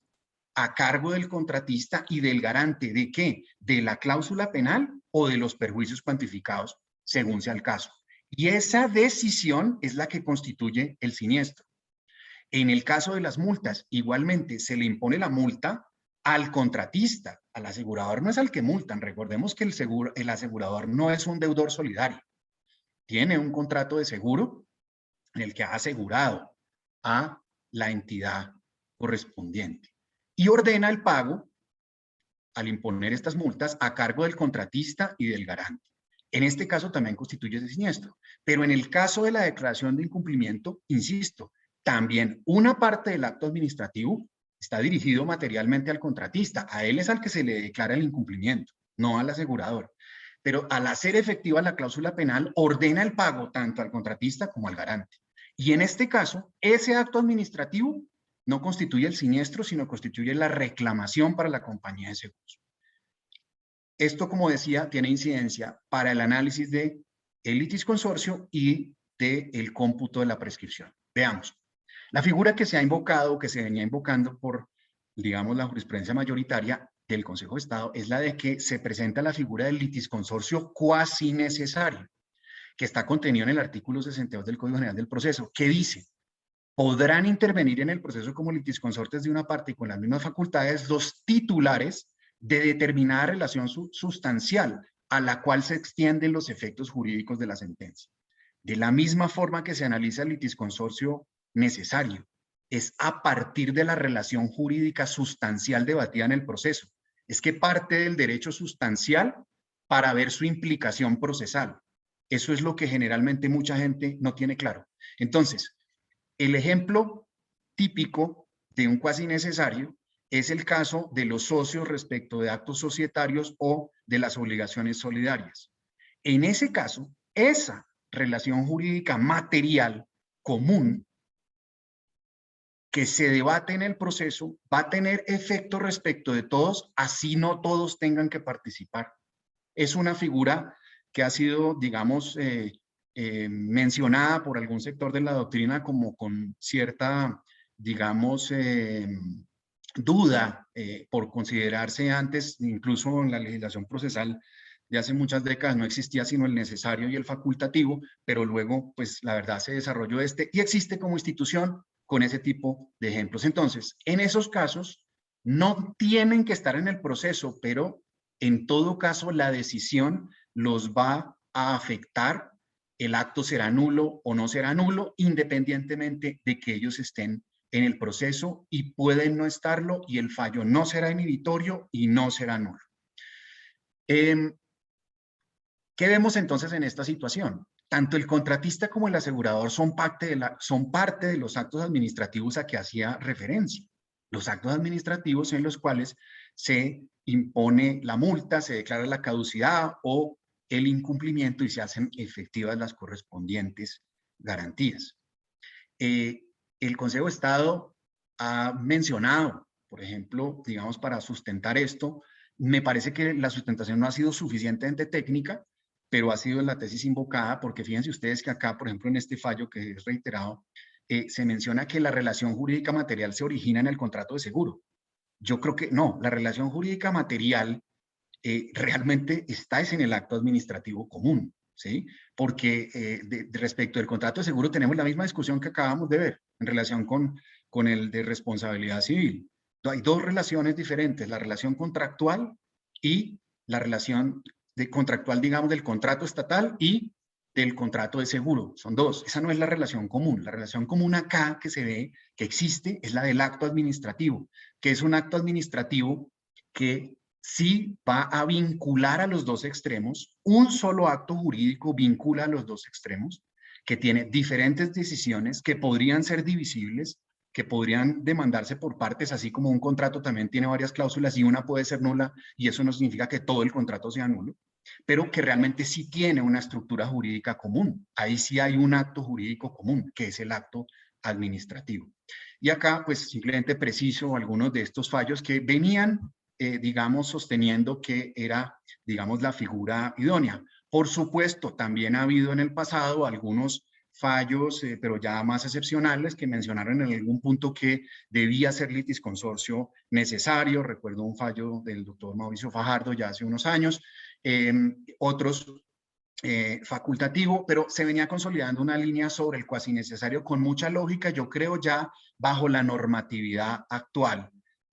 a cargo del contratista y del garante. ¿De qué? ¿De la cláusula penal o de los perjuicios cuantificados, según sea el caso? Y esa decisión es la que constituye el siniestro. En el caso de las multas, igualmente se le impone la multa al contratista, al asegurador no es al que multan. Recordemos que el asegurador no es un deudor solidario. Tiene un contrato de seguro en el que ha asegurado a la entidad correspondiente y ordena el pago al imponer estas multas a cargo del contratista y del garante. En este caso también constituye ese siniestro, pero en el caso de la declaración de incumplimiento, insisto, también una parte del acto administrativo está dirigido materialmente al contratista, a él es al que se le declara el incumplimiento, no al asegurador. Pero al hacer efectiva la cláusula penal, ordena el pago tanto al contratista como al garante. Y en este caso, ese acto administrativo no constituye el siniestro, sino constituye la reclamación para la compañía de seguros. Esto, como decía, tiene incidencia para el análisis de el litisconsorcio y del cómputo de la prescripción. Veamos. La figura que se ha invocado, que se venía invocando por, digamos, la jurisprudencia mayoritaria del Consejo de Estado, es la de que se presenta la figura del litisconsorcio cuasi necesario, que está contenido en el artículo 62 del Código General del Proceso, que dice: podrán intervenir en el proceso como litisconsortes de una parte y con las mismas facultades los titulares de determinada relación sustancial a la cual se extienden los efectos jurídicos de la sentencia. De la misma forma que se analiza el litisconsorcio necesario, es a partir de la relación jurídica sustancial debatida en el proceso. Es que parte del derecho sustancial para ver su implicación procesal. Eso es lo que generalmente mucha gente no tiene claro. Entonces, el ejemplo típico de un cuasi necesario es el caso de los socios respecto de actos societarios o de las obligaciones solidarias. En ese caso, esa relación jurídica material común que se debate en el proceso va a tener efecto respecto de todos, así no todos tengan que participar. Es una figura que ha sido, digamos, mencionada por algún sector de la doctrina como con cierta, digamos, duda por considerarse antes, incluso en la legislación procesal de hace muchas décadas no existía sino el necesario y el facultativo, pero luego, pues la verdad se desarrolló y existe como institución con ese tipo de ejemplos. Entonces, en esos casos no tienen que estar en el proceso, pero en todo caso la decisión los va a afectar. El acto será nulo o no será nulo, independientemente de que ellos estén en el proceso, y pueden no estarlo, y el fallo no será inhibitorio y no será nulo. ¿Qué vemos entonces en esta situación? Tanto el contratista como el asegurador son parte de los actos administrativos a que hacía referencia. Los actos administrativos en los cuales se impone la multa, se declara la caducidad o el incumplimiento y se hacen efectivas las correspondientes garantías. El Consejo de Estado ha mencionado, por ejemplo, digamos, para sustentar esto, me parece que la sustentación no ha sido suficientemente técnica, pero ha sido la tesis invocada, porque fíjense ustedes que acá, por ejemplo, en este fallo que es reiterado, se menciona que la relación jurídica material se origina en el contrato de seguro. Yo creo que no, la relación jurídica material realmente está en el acto administrativo común, ¿sí? Porque respecto del contrato de seguro tenemos la misma discusión que acabamos de ver en relación con el de responsabilidad civil. Hay dos relaciones diferentes, la relación contractual y la relación contractual, digamos, del contrato estatal y del contrato de seguro. Son dos. Esa no es la relación común. La relación común acá que se ve, que existe, es la del acto administrativo, que es un acto administrativo que sí va a vincular a los dos extremos, un solo acto jurídico vincula a los dos extremos, que tiene diferentes decisiones que podrían ser divisibles, que podrían demandarse por partes, así como un contrato también tiene varias cláusulas y una puede ser nula, y eso no significa que todo el contrato sea nulo, pero que realmente sí tiene una estructura jurídica común. Ahí sí hay un acto jurídico común, que es el acto administrativo. Y acá, pues simplemente preciso algunos de estos fallos que venían, digamos, sosteniendo que era, digamos, la figura idónea. Por supuesto, también ha habido en el pasado algunos fallos, pero ya más excepcionales, que mencionaron en algún punto que debía ser litisconsorcio necesario. Recuerdo un fallo del doctor Mauricio Fajardo ya hace unos años, otros facultativo, pero se venía consolidando una línea sobre el cuasi necesario con mucha lógica, yo creo ya bajo la normatividad actual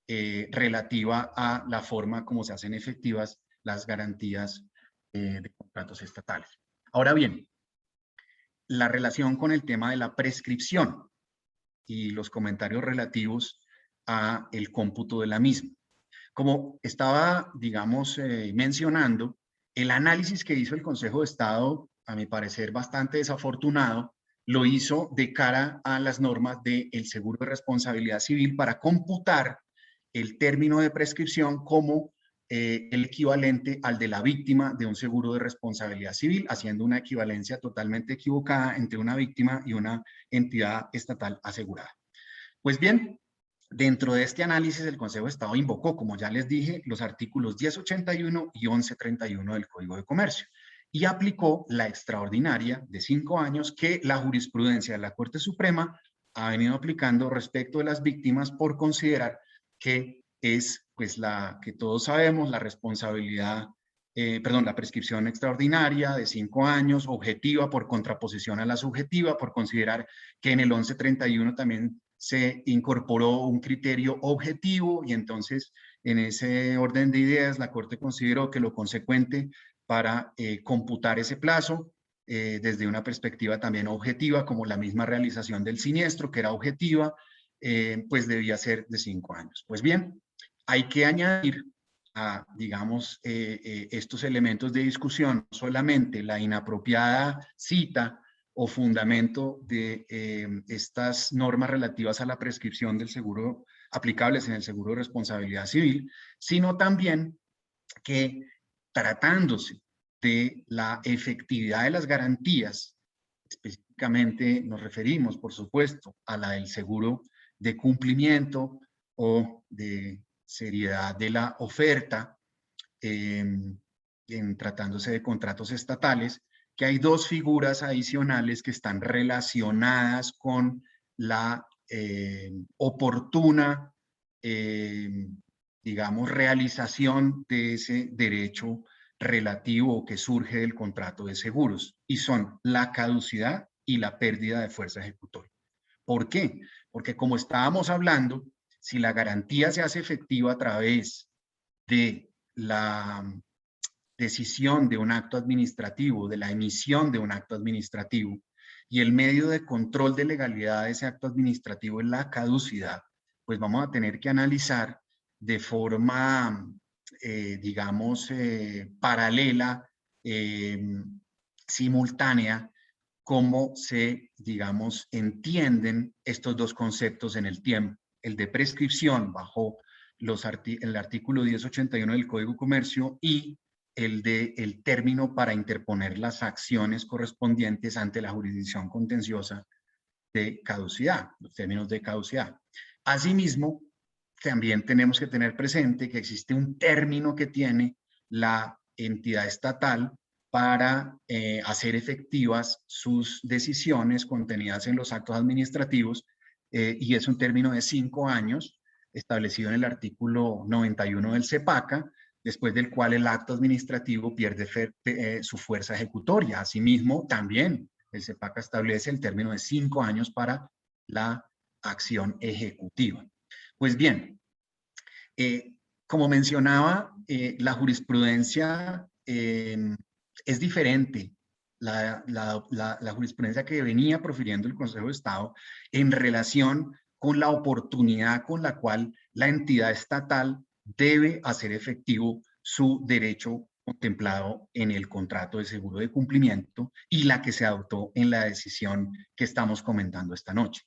relativa a la forma como se hacen efectivas las garantías de contratos estatales. Ahora bien, la relación con el tema de la prescripción y los comentarios relativos a el cómputo de la misma. Como estaba, digamos, mencionando, el análisis que hizo el Consejo de Estado, a mi parecer bastante desafortunado, lo hizo de cara a las normas del seguro de responsabilidad civil para computar el término de prescripción como el equivalente al de la víctima de un seguro de responsabilidad civil, haciendo una equivalencia totalmente equivocada entre una víctima y una entidad estatal asegurada. Pues bien, dentro de este análisis, el Consejo de Estado invocó, como ya les dije, los artículos 1081 y 1131 del Código de Comercio y aplicó la extraordinaria de 5 años que la jurisprudencia de la Corte Suprema ha venido aplicando respecto de las víctimas por considerar que es, pues, la que todos sabemos, la responsabilidad, la prescripción extraordinaria de 5 años, objetiva por contraposición a la subjetiva, por considerar que en el 1131 también se incorporó un criterio objetivo y entonces en ese orden de ideas la Corte consideró que lo consecuente para computar ese plazo desde una perspectiva también objetiva, como la misma realización del siniestro, que era objetiva, pues debía ser de 5 años. Pues bien, hay que añadir a, digamos, estos elementos de discusión, no solamente la inapropiada cita o fundamento de estas normas relativas a la prescripción del seguro, aplicables en el seguro de responsabilidad civil, sino también que tratándose de la efectividad de las garantías, específicamente nos referimos, por supuesto, a la del seguro de cumplimiento o de seriedad de la oferta, en tratándose de contratos estatales, que hay dos figuras adicionales que están relacionadas con la oportuna, digamos, realización de ese derecho relativo que surge del contrato de seguros, y son la caducidad y la pérdida de fuerza ejecutoria. ¿Por qué? Porque como estábamos hablando, si la garantía se hace efectiva a través de la decisión de un acto administrativo, de la emisión de un acto administrativo, y el medio de control de legalidad de ese acto administrativo es la caducidad, pues vamos a tener que analizar de forma, digamos, paralela, simultánea, cómo se, digamos, entienden estos dos conceptos en el tiempo. El de prescripción bajo el artículo 1081 del Código de Comercio y el término para interponer las acciones correspondientes ante la jurisdicción contenciosa de caducidad, los términos de caducidad. Asimismo, también tenemos que tener presente que existe un término que tiene la entidad estatal para hacer efectivas sus decisiones contenidas en los actos administrativos, y es un término de 5 años establecido en el artículo 91 del CEPACA, después del cual el acto administrativo pierde su fuerza ejecutoria. Asimismo, también el CEPACA establece el término de 5 años para la acción ejecutiva. Pues bien, como mencionaba, la jurisprudencia es diferente. La jurisprudencia que venía profiriendo el Consejo de Estado en relación con la oportunidad con la cual la entidad estatal debe hacer efectivo su derecho contemplado en el contrato de seguro de cumplimiento y la que se adoptó en la decisión que estamos comentando esta noche.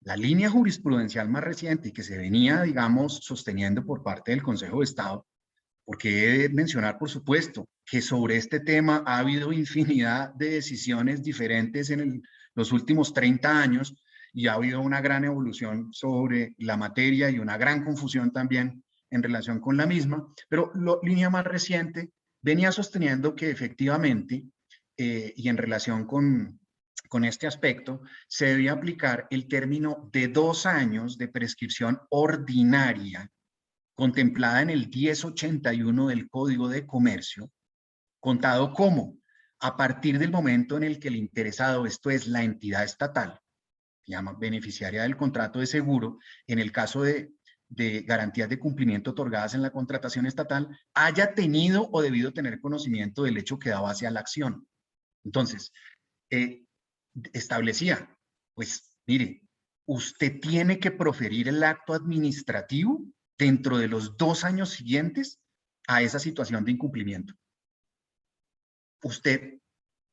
La línea jurisprudencial más reciente y que se venía, digamos, sosteniendo por parte del Consejo de Estado, porque he de mencionar, por supuesto, que sobre este tema ha habido infinidad de decisiones diferentes en los últimos 30 años y ha habido una gran evolución sobre la materia y una gran confusión también en relación con la misma, pero la línea más reciente venía sosteniendo que efectivamente, y en relación con este aspecto, se debía aplicar el término de 2 años de prescripción ordinaria contemplada en el 1081 del Código de Comercio, contado como a partir del momento en el que el interesado, esto es la entidad estatal, se llama beneficiaria del contrato de seguro, en el caso de garantías de cumplimiento otorgadas en la contratación estatal, haya tenido o debido tener conocimiento del hecho que da base a la acción. Entonces, establecía, pues mire, usted tiene que proferir el acto administrativo dentro de los 2 años siguientes a esa situación de incumplimiento. Usted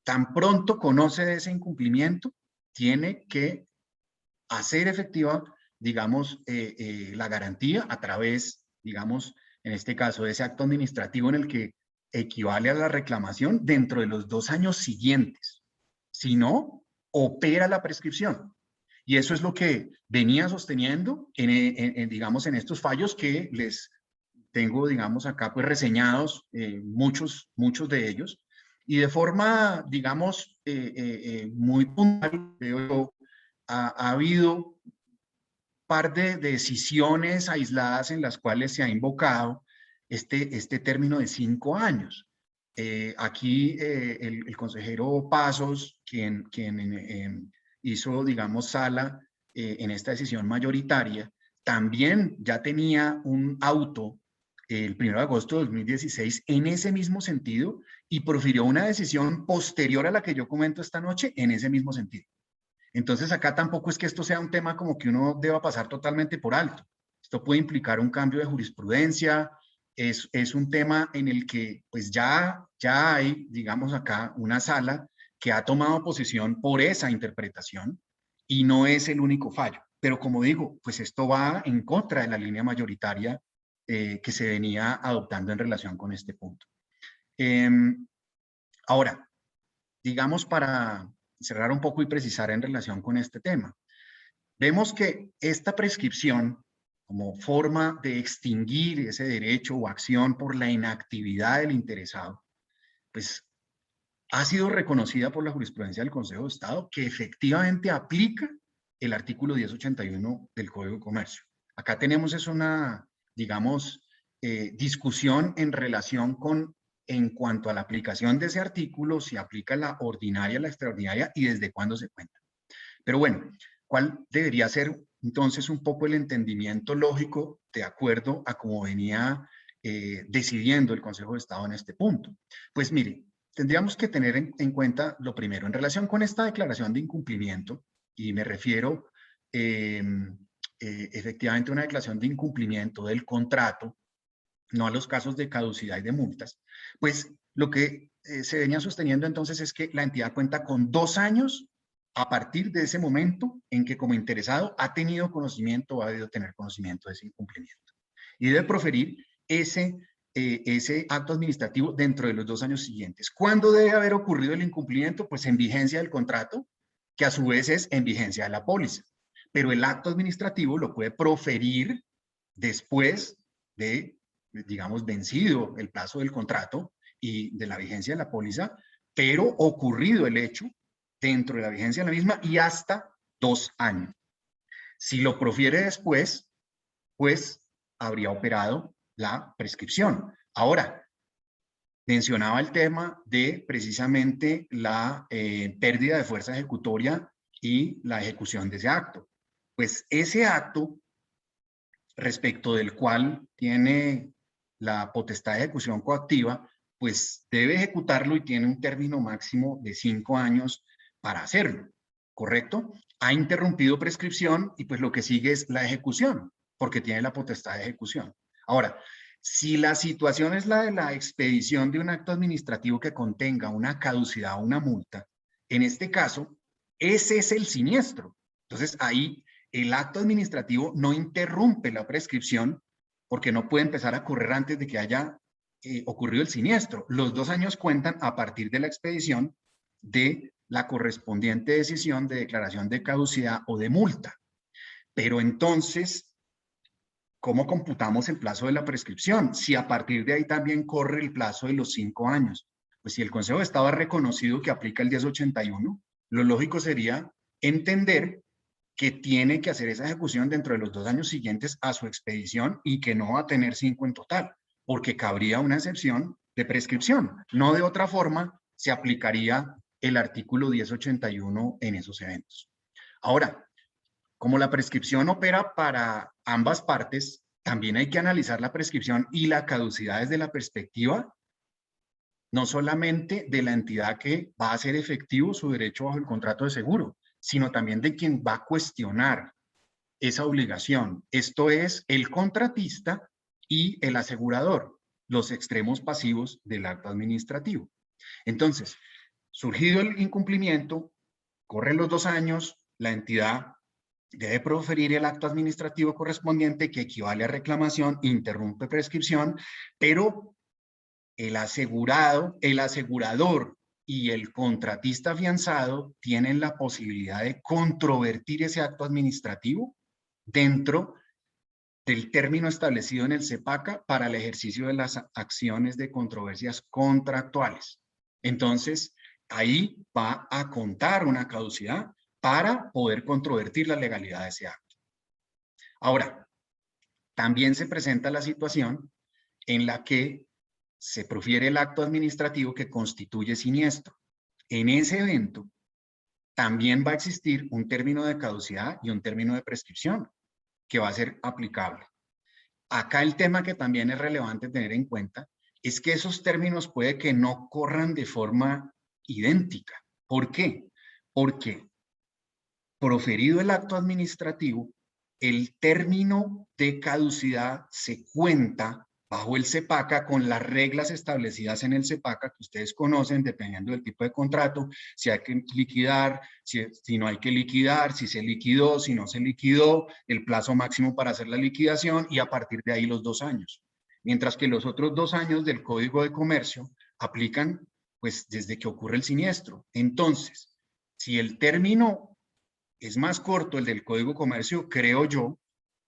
tan pronto conoce de ese incumplimiento, tiene que hacer efectiva, digamos, la garantía a través, digamos, en este caso, de ese acto administrativo en el que equivale a la reclamación dentro de los 2 años siguientes. Si no, opera la prescripción. Y eso es lo que venía sosteniendo, digamos, en estos fallos que les tengo, digamos, acá pues reseñados, muchos de ellos. Y de forma, digamos, muy puntual, creo yo, ha habido par de decisiones aisladas en las cuales se ha invocado este término de 5 años. Aquí el consejero Pasos, quien hizo, digamos, sala en esta decisión mayoritaria, también ya tenía un auto el 1 de agosto de 2016 en ese mismo sentido y profirió una decisión posterior a la que yo comento esta noche en ese mismo sentido. Entonces acá tampoco es que esto sea un tema como que uno deba pasar totalmente por alto. Esto puede implicar un cambio de jurisprudencia, es un tema en el que pues ya hay, digamos acá, una sala que ha tomado posición por esa interpretación y no es el único fallo. Pero como digo, pues esto va en contra de la línea mayoritaria que se venía adoptando en relación con este punto. Ahora, digamos para cerrar un poco y precisar en relación con este tema. Vemos que esta prescripción, como forma de extinguir ese derecho o acción por la inactividad del interesado, pues ha sido reconocida por la jurisprudencia del Consejo de Estado que efectivamente aplica el artículo 1081 del Código de Comercio. Acá tenemos es una, digamos, discusión en relación con, en cuanto a la aplicación de ese artículo, si aplica la ordinaria, la extraordinaria y desde cuándo se cuenta. Pero bueno, ¿cuál debería ser entonces un poco el entendimiento lógico de acuerdo a cómo venía decidiendo el Consejo de Estado en este punto? Pues mire, tendríamos que tener en cuenta lo primero, en relación con esta declaración de incumplimiento, y me refiero efectivamente a una declaración de incumplimiento del contrato, no a los casos de caducidad y de multas, pues lo que se venía sosteniendo entonces es que la entidad cuenta con 2 años a partir de ese momento en que como interesado ha tenido conocimiento o ha debido tener conocimiento de ese incumplimiento. Y debe proferir ese acto administrativo dentro de los 2 años siguientes. ¿Cuándo debe haber ocurrido el incumplimiento? Pues en vigencia del contrato, que a su vez es en vigencia de la póliza. Pero el acto administrativo lo puede proferir después de, digamos, vencido el plazo del contrato y de la vigencia de la póliza, pero ocurrido el hecho dentro de la vigencia de la misma y hasta 2 años. Si lo profiere después, pues habría operado la prescripción. Ahora, mencionaba el tema de precisamente la pérdida de fuerza ejecutoria y la ejecución de ese acto. Pues ese acto, respecto del cual tiene la potestad de ejecución coactiva, pues debe ejecutarlo y tiene un término máximo de 5 años para hacerlo, ¿correcto? Ha interrumpido prescripción y pues lo que sigue es la ejecución, porque tiene la potestad de ejecución. Ahora, si la situación es la de la expedición de un acto administrativo que contenga una caducidad o una multa, en este caso, ese es el siniestro. Entonces, ahí el acto administrativo no interrumpe la prescripción porque no puede empezar a correr antes de que haya ocurrido el siniestro. Los 2 años cuentan a partir de la expedición de la correspondiente decisión de declaración de caducidad o de multa. Pero entonces, ¿cómo computamos el plazo de la prescripción? Si a partir de ahí también corre el plazo de los 5 años. Pues si el Consejo de Estado ha reconocido que aplica el 1081, lo lógico sería entender que tiene que hacer esa ejecución dentro de los 2 años siguientes a su expedición y que no va a tener 5 en total, porque cabría una excepción de prescripción. No de otra forma se aplicaría el artículo 1081 en esos eventos. Ahora, como la prescripción opera para ambas partes, también hay que analizar la prescripción y la caducidad desde la perspectiva no solamente de la entidad que va a hacer efectivo su derecho bajo el contrato de seguro, sino también de quien va a cuestionar esa obligación. Esto es el contratista y el asegurador, los extremos pasivos del acto administrativo. Entonces, surgido el incumplimiento, corren los 2 años, la entidad debe proferir el acto administrativo correspondiente que equivale a reclamación, interrumpe prescripción, pero el asegurado, el asegurador y el contratista afianzado tienen la posibilidad de controvertir ese acto administrativo dentro del término establecido en el CEPACA para el ejercicio de las acciones de controversias contractuales. Entonces, ahí va a contar una caducidad para poder controvertir la legalidad de ese acto. Ahora, también se presenta la situación en la que se profiere el acto administrativo que constituye siniestro. En ese evento también va a existir un término de caducidad y un término de prescripción que va a ser aplicable. Acá el tema que también es relevante tener en cuenta es que esos términos puede que no corran de forma idéntica. ¿Por qué? Porque proferido el acto administrativo, el término de caducidad se cuenta bajo el CEPACA con las reglas establecidas en el CEPACA que ustedes conocen dependiendo del tipo de contrato, si hay que liquidar, si no hay que liquidar, si se liquidó, si no se liquidó, el plazo máximo para hacer la liquidación y a partir de ahí los 2 años. Mientras que los otros 2 años del Código de Comercio aplican pues desde que ocurre el siniestro. Entonces, si el término es más corto, el del Código de Comercio, creo yo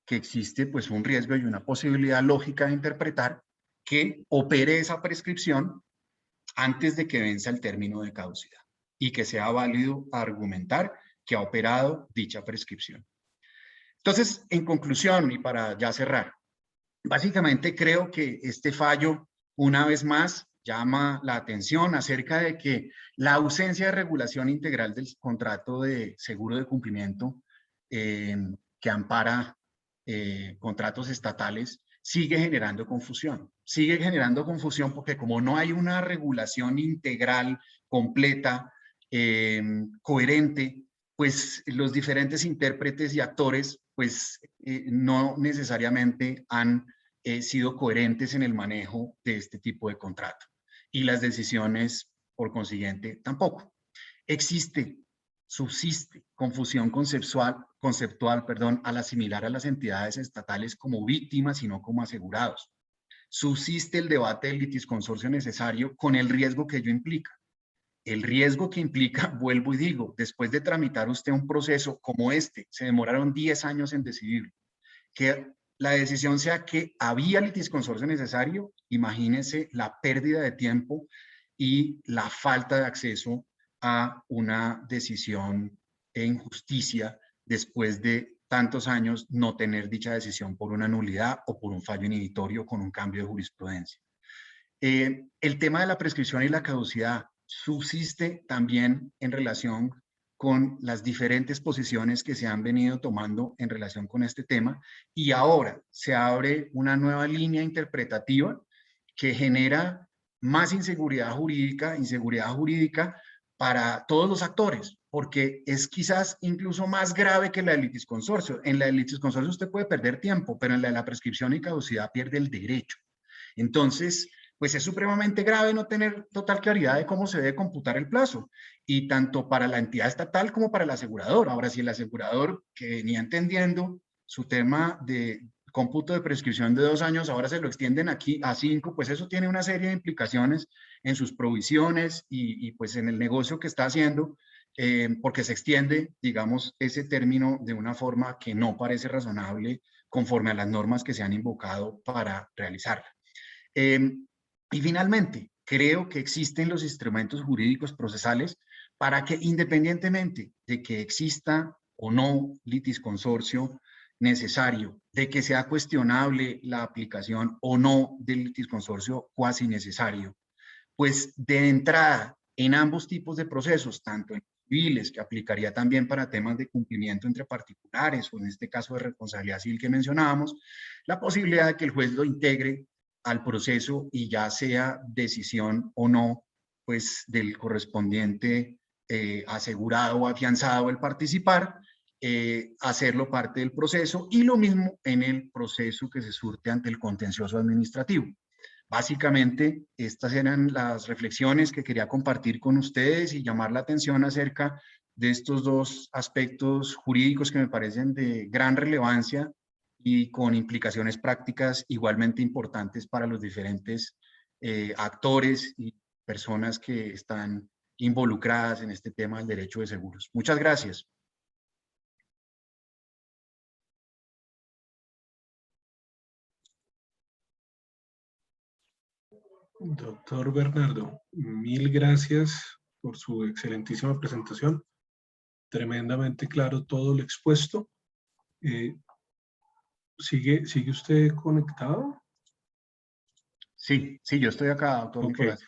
que existe pues un riesgo y una posibilidad lógica de interpretar que opere esa prescripción antes de que venza el término de caducidad y que sea válido argumentar que ha operado dicha prescripción. Entonces, en conclusión y para ya cerrar, básicamente creo que este fallo, una vez más, llama la atención acerca de que la ausencia de regulación integral del contrato de seguro de cumplimiento que ampara contratos estatales sigue generando confusión. Sigue generando confusión porque como no hay una regulación integral, completa, coherente, pues los diferentes intérpretes y actores pues no necesariamente han sido coherentes en el manejo de este tipo de contrato. Y las decisiones, por consiguiente, tampoco. Subsiste confusión conceptual, al asimilar a las entidades estatales como víctimas y no como asegurados. Subsiste el debate del litisconsorcio necesario con el riesgo que ello implica. El riesgo que implica, vuelvo y digo, después de tramitar usted un proceso como este, se demoraron 10 años en decidirlo, que la decisión sea que había litisconsorcio necesario, imagínese la pérdida de tiempo y la falta de acceso a una decisión en justicia después de tantos años no tener dicha decisión por una nulidad o por un fallo inhibitorio con un cambio de jurisprudencia. El tema de la prescripción y la caducidad subsiste también en relación con las diferentes posiciones que se han venido tomando en relación con este tema y ahora se abre una nueva línea interpretativa que genera más inseguridad jurídica para todos los actores, porque es quizás incluso más grave que la del litisconsorcio. En la del litisconsorcio usted puede perder tiempo, pero en la de la prescripción y caducidad pierde el derecho. Entonces, pues es supremamente grave no tener total claridad de cómo se debe computar el plazo, y tanto para la entidad estatal como para el asegurador. Ahora, si el asegurador, que venía entendiendo su tema de cómputo de prescripción de 2 años, ahora se lo extienden aquí a 5, pues eso tiene una serie de implicaciones en sus provisiones y pues en el negocio que está haciendo, porque se extiende, digamos, ese término de una forma que no parece razonable conforme a las normas que se han invocado para realizarla. Y finalmente, creo que existen los instrumentos jurídicos procesales para que, independientemente de que exista o no litisconsorcio necesario, de que sea cuestionable la aplicación o no del litisconsorcio cuasi necesario, pues de entrada en ambos tipos de procesos, tanto en civiles, que aplicaría también para temas de cumplimiento entre particulares, o en este caso de responsabilidad civil que mencionábamos, la posibilidad de que el juez lo integre al proceso y ya sea decisión o no, pues del correspondiente asegurado o afianzado el participar, hacerlo parte del proceso, y lo mismo en el proceso que se surte ante el contencioso administrativo. Básicamente, estas eran las reflexiones que quería compartir con ustedes y llamar la atención acerca de estos dos aspectos jurídicos que me parecen de gran relevancia y con implicaciones prácticas igualmente importantes para los diferentes actores y personas que están involucradas en este tema del derecho de seguros. Muchas gracias. Doctor Bernardo, mil gracias por su excelentísima presentación. Tremendamente claro todo lo expuesto. ¿Sigue usted conectado? Sí, yo estoy acá, doctor Ok. Nicolás.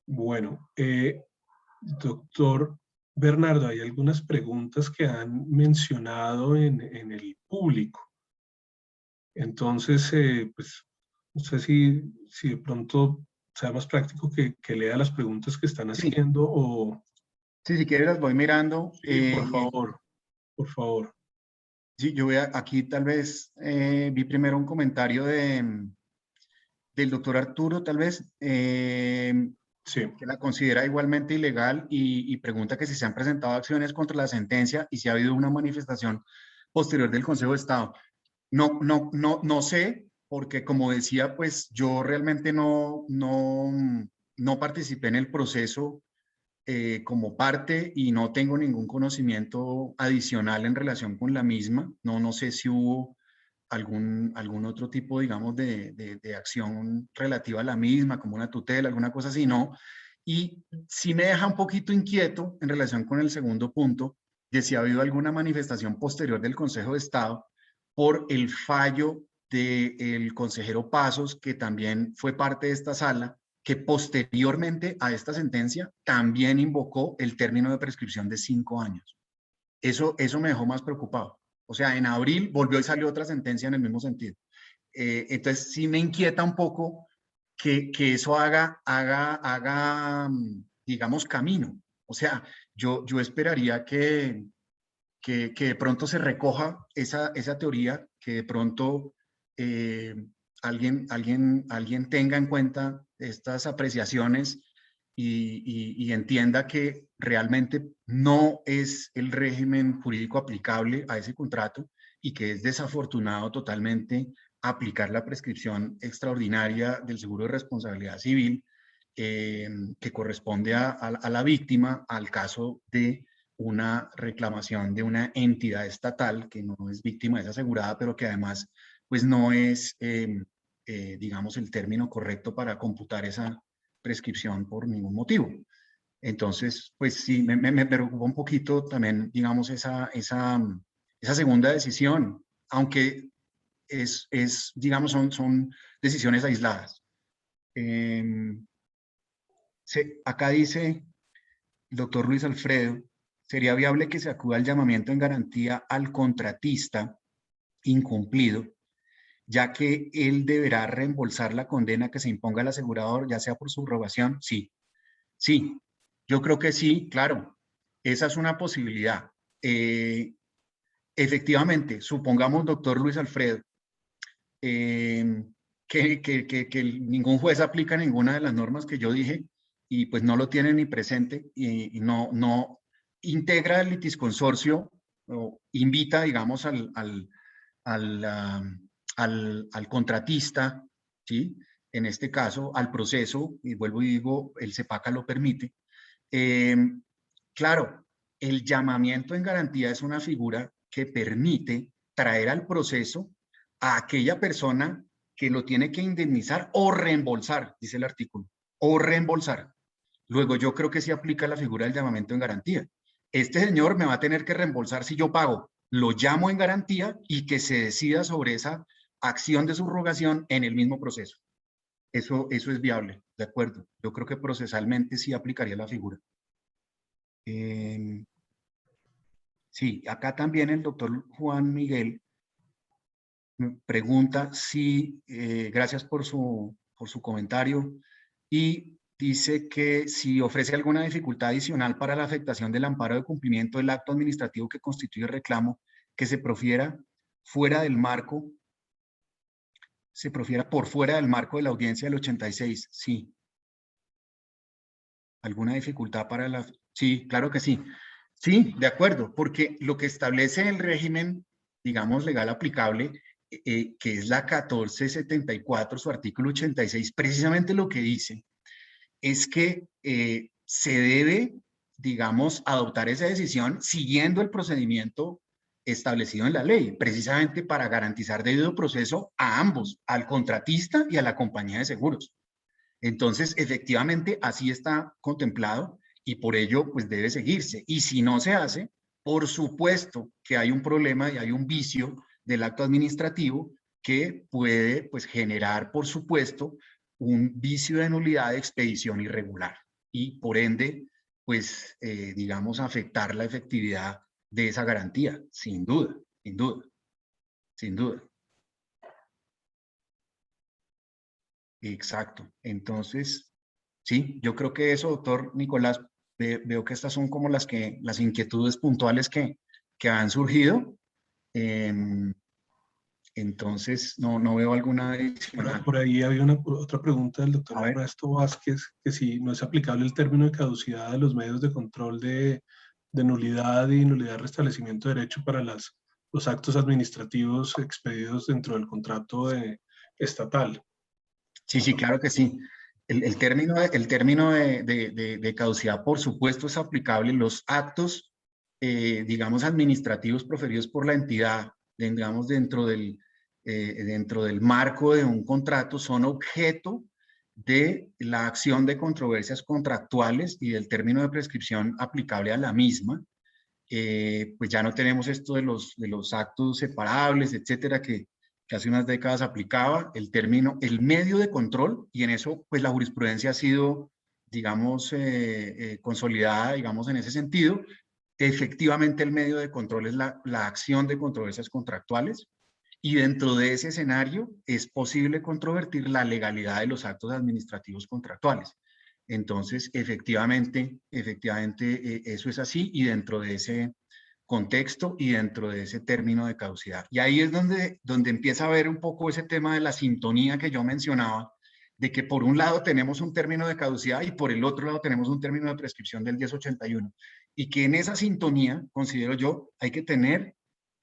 Bueno, doctor Bernardo, hay algunas preguntas que han mencionado en el público. Entonces, pues, no sé si de pronto sea más práctico que lea las preguntas que están Sí, haciendo o... sí, si quieres las voy mirando. Sí, por favor, por favor. Sí, yo voy aquí tal vez vi primero un comentario del doctor Arturo, tal vez, Sí, que la considera igualmente ilegal y pregunta que si se han presentado acciones contra la sentencia y si ha habido una manifestación posterior del Consejo de Estado. No sé, porque como decía, pues yo realmente no participé en el proceso como parte y no tengo ningún conocimiento adicional en relación con la misma. No sé si hubo algún otro tipo, digamos, de acción relativa a la misma, como una tutela, alguna cosa así, no. Y sí me deja un poquito inquieto en relación con el segundo punto, de si ha habido alguna manifestación posterior del Consejo de Estado por el fallo del consejero Pasos, que también fue parte de esta sala, que posteriormente a esta sentencia también invocó el término de prescripción de 5 años. Eso me dejó más preocupado. O sea, en abril volvió y salió otra sentencia en el mismo sentido. Entonces sí me inquieta un poco que eso haga, digamos, camino. O sea, yo esperaría que de pronto se recoja esa teoría, que de pronto alguien tenga en cuenta estas apreciaciones y entienda que realmente no es el régimen jurídico aplicable a ese contrato y que es desafortunado totalmente aplicar la prescripción extraordinaria del seguro de responsabilidad civil que corresponde a la víctima al caso de una reclamación de una entidad estatal que no es víctima, es asegurada, pero que además pues no es, digamos, el término correcto para computar esa prescripción por ningún motivo. Entonces, pues sí, me preocupa un poquito también, digamos, esa segunda decisión, aunque digamos, son decisiones aisladas. Acá dice el doctor Luis Alfredo, sería viable que se acuda al llamamiento en garantía al contratista incumplido, ya que él deberá reembolsar la condena que se imponga al asegurador, ya sea por subrogación. Sí, Yo creo que sí, claro, esa es una posibilidad. Efectivamente, supongamos, doctor Luis Alfredo, que ningún juez aplica ninguna de las normas que yo dije y pues no lo tiene ni presente y no integra el litisconsorcio o invita, digamos, al contratista, ¿sí? En este caso, al proceso, y vuelvo y digo, el CEPACA lo permite. Claro, el llamamiento en garantía es una figura que permite traer al proceso a aquella persona que lo tiene que indemnizar o reembolsar, dice el artículo, o reembolsar. Luego yo creo que sí aplica la figura del llamamiento en garantía. Este señor me va a tener que reembolsar si yo pago. Lo llamo en garantía y que se decida sobre esa acción de subrogación en el mismo proceso. Eso es viable, de acuerdo. Yo creo que procesalmente sí aplicaría la figura. Sí, acá también el doctor Juan Miguel me pregunta si, gracias por su comentario, y dice que si ofrece alguna dificultad adicional para la afectación del amparo de cumplimiento del acto administrativo que constituye el reclamo, que se profiera fuera del marco, se profiera por fuera del marco de la audiencia del 86, sí. ¿Alguna dificultad para la...? Sí, claro que sí. Sí, de acuerdo, porque lo que establece el régimen, digamos, legal aplicable, que es la 1474, su artículo 86, precisamente lo que dice es que se debe, digamos, adoptar esa decisión siguiendo el procedimiento establecido en la ley, precisamente para garantizar debido proceso a ambos, al contratista y a la compañía de seguros. Entonces, efectivamente, así está contemplado y por ello, pues debe seguirse. Y si no se hace, por supuesto que hay un problema y hay un vicio del acto administrativo que puede, pues, generar, por supuesto, un vicio de nulidad de expedición irregular y, por ende, pues, digamos, afectar la efectividad de esa garantía, sin duda, sin duda, sin duda. Exacto. Entonces, sí, yo creo que eso, doctor Nicolás, veo que estas son como las inquietudes puntuales que han surgido. Em, entonces, no veo alguna adicional. Por ahí había otra pregunta del doctor A ver. Ernesto Vázquez, que si no es aplicable el término de caducidad de los medios de control de nulidad y nulidad de restablecimiento de derecho para los actos administrativos expedidos dentro del contrato estatal. Sí, sí, claro que sí. El término de caducidad, por supuesto, es aplicable en los actos, digamos, administrativos proferidos por la entidad, digamos, dentro del marco de un contrato, son objeto de la acción de controversias contractuales y del término de prescripción aplicable a la misma. Pues ya no tenemos esto de los actos separables, etcétera, que hace unas décadas aplicaba el término, el medio de control, y en eso pues la jurisprudencia ha sido, digamos, consolidada, digamos, en ese sentido. Efectivamente el medio de control es la acción de controversias contractuales, y dentro de ese escenario es posible controvertir la legalidad de los actos administrativos contractuales. Entonces, efectivamente, eso es así, y dentro de ese contexto y dentro de ese término de caducidad. Y ahí es donde empieza a ver un poco ese tema de la sintonía que yo mencionaba, de que por un lado tenemos un término de caducidad y por el otro lado tenemos un término de prescripción del 1081. Y que en esa sintonía, considero yo, hay que tener,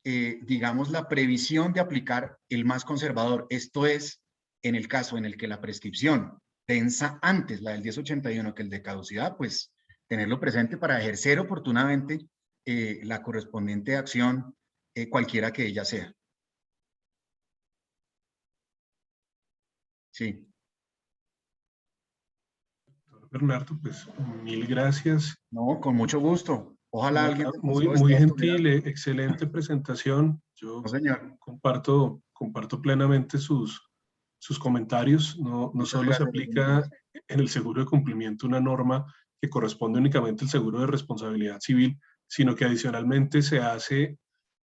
digamos, la previsión de aplicar el más conservador. Esto es, en el caso en el que la prescripción pensa antes la del 1081 que el de caducidad, pues tenerlo presente para ejercer oportunamente la correspondiente acción, cualquiera que ella sea. Sí. Doctor Bernardo, pues mil gracias. No, con mucho gusto. Ojalá alguien del Muy, Consejo de muy Estado gentil, estuviera. excelente presentación. Yo No, señor. comparto plenamente sus comentarios. No Muchas solo se gracias, doctor Nicolás. aplica en el seguro de cumplimiento una norma que corresponde únicamente al seguro de responsabilidad civil, sino que adicionalmente se hace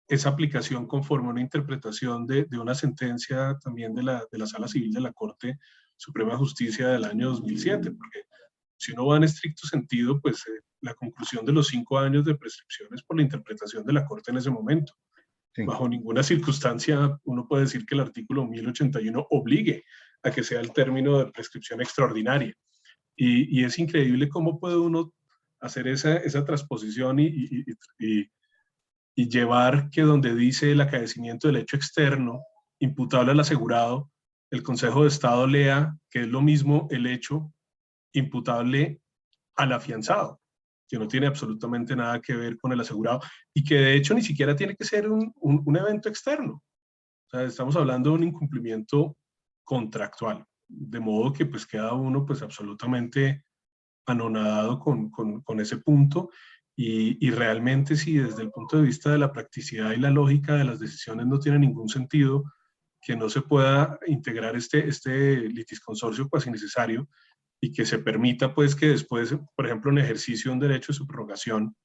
esa aplicación conforme a una interpretación de una sentencia también de la Sala Civil de la Corte Suprema de Justicia del año 2007, porque si uno va en estricto sentido, pues la conclusión de los 5 años de prescripción es por la interpretación de la Corte en ese momento. Sí. Bajo ninguna circunstancia uno puede decir que el artículo 1081 obligue a que sea el término de prescripción extraordinaria. Y es increíble cómo puede uno hacer esa transposición y llevar que donde dice el acaecimiento del hecho externo imputable al asegurado, el Consejo de Estado lea que es lo mismo el hecho imputable al afianzado, que no tiene absolutamente nada que ver con el asegurado y que de hecho ni siquiera tiene que ser un evento externo. O sea, estamos hablando de un incumplimiento contractual, de modo que pues queda uno pues absolutamente anonadado con ese punto y realmente si desde el punto de vista de la practicidad y la lógica de las decisiones no tiene ningún sentido que no se pueda integrar este litisconsorcio cuasi necesario y que se permita pues que después, por ejemplo, en ejercicio de un derecho de subrogación,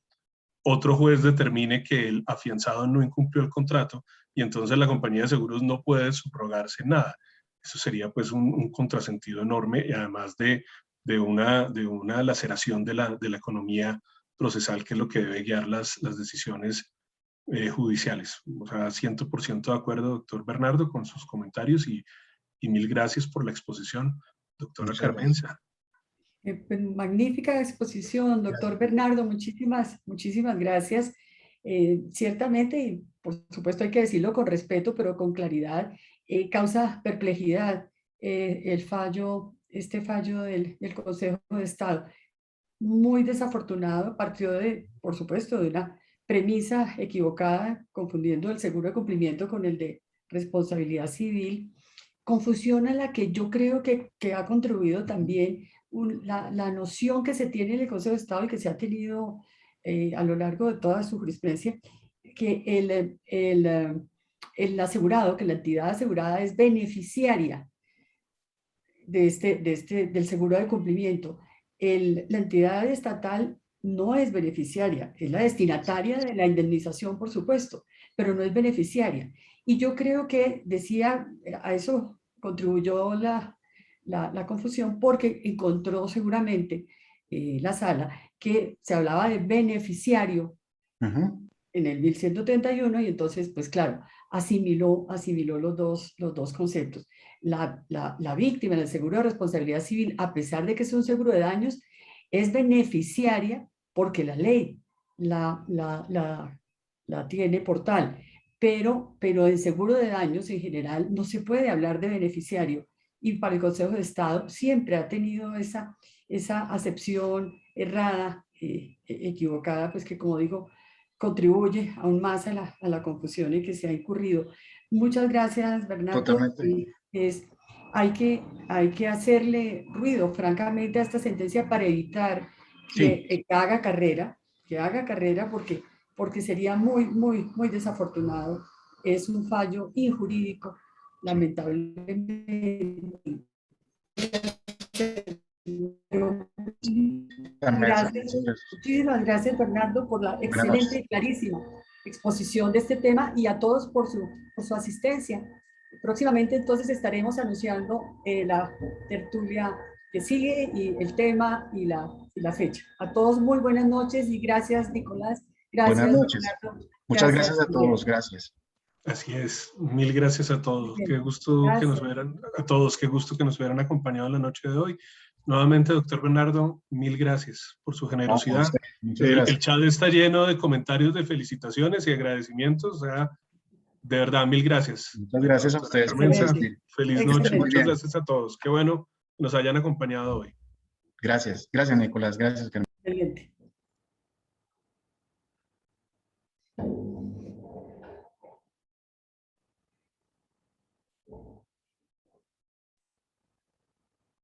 otro juez determine que el afianzado no incumplió el contrato y entonces la compañía de seguros no puede subrogarse nada. Eso sería pues un contrasentido enorme y además de una laceración de la economía procesal, que es lo que debe guiar las decisiones judiciales. O sea, 100% de acuerdo, doctor Bernardo, con sus comentarios y mil gracias por la exposición, doctora Carmenza. Magnífica exposición, doctor Bernardo, muchísimas gracias. Ciertamente, y por supuesto hay que decirlo con respeto, pero con claridad, causa perplejidad este fallo del Consejo de Estado. Muy desafortunado, partió por supuesto, de una premisa equivocada, confundiendo el seguro de cumplimiento con el de responsabilidad civil, confusión a la que yo creo que ha contribuido también la noción que se tiene en el Consejo de Estado y que se ha tenido a lo largo de toda su jurisprudencia, que el asegurado, que la entidad asegurada es beneficiaria del seguro de cumplimiento. La entidad estatal no es beneficiaria, es la destinataria de la indemnización, por supuesto, pero no es beneficiaria. Y yo creo que a eso contribuyó la confusión porque encontró seguramente la sala que se hablaba de beneficiario en el 1131 y entonces, pues claro, asimiló los dos conceptos. La víctima del seguro de responsabilidad civil, a pesar de que es un seguro de daños, es beneficiaria porque la ley la tiene por tal. Pero en seguro de daños en general no se puede hablar de beneficiario y para el Consejo de Estado siempre ha tenido esa acepción errada, equivocada, pues que como digo, contribuye aún más a la confusión en que se ha incurrido. Muchas gracias, Bernardo. Totalmente. Hay que hacerle ruido, francamente, a esta sentencia para evitar que haga carrera porque sería muy desafortunado. Es un fallo injurídico, lamentablemente. Muchísimas gracias, Bernardo, por la excelente y clarísima exposición de este tema y a todos por su asistencia. Próximamente entonces estaremos anunciando la tertulia que sigue y el tema y la fecha. A todos muy buenas noches y gracias, Nicolás. Gracias, buenas noches. Bernardo. Muchas gracias a todos, gracias. Así es, mil gracias a todos. Qué gusto que nos hubieran, a todos, qué gusto que nos hubieran acompañado en la noche de hoy. Nuevamente, doctor Bernardo, mil gracias por su generosidad. El chat está lleno de comentarios de felicitaciones y agradecimientos. O sea, de verdad, mil gracias. Muchas gracias a ustedes. Feliz noche, muchas gracias a todos. Qué bueno que nos hayan acompañado hoy. Gracias, Nicolás, gracias. Excelente.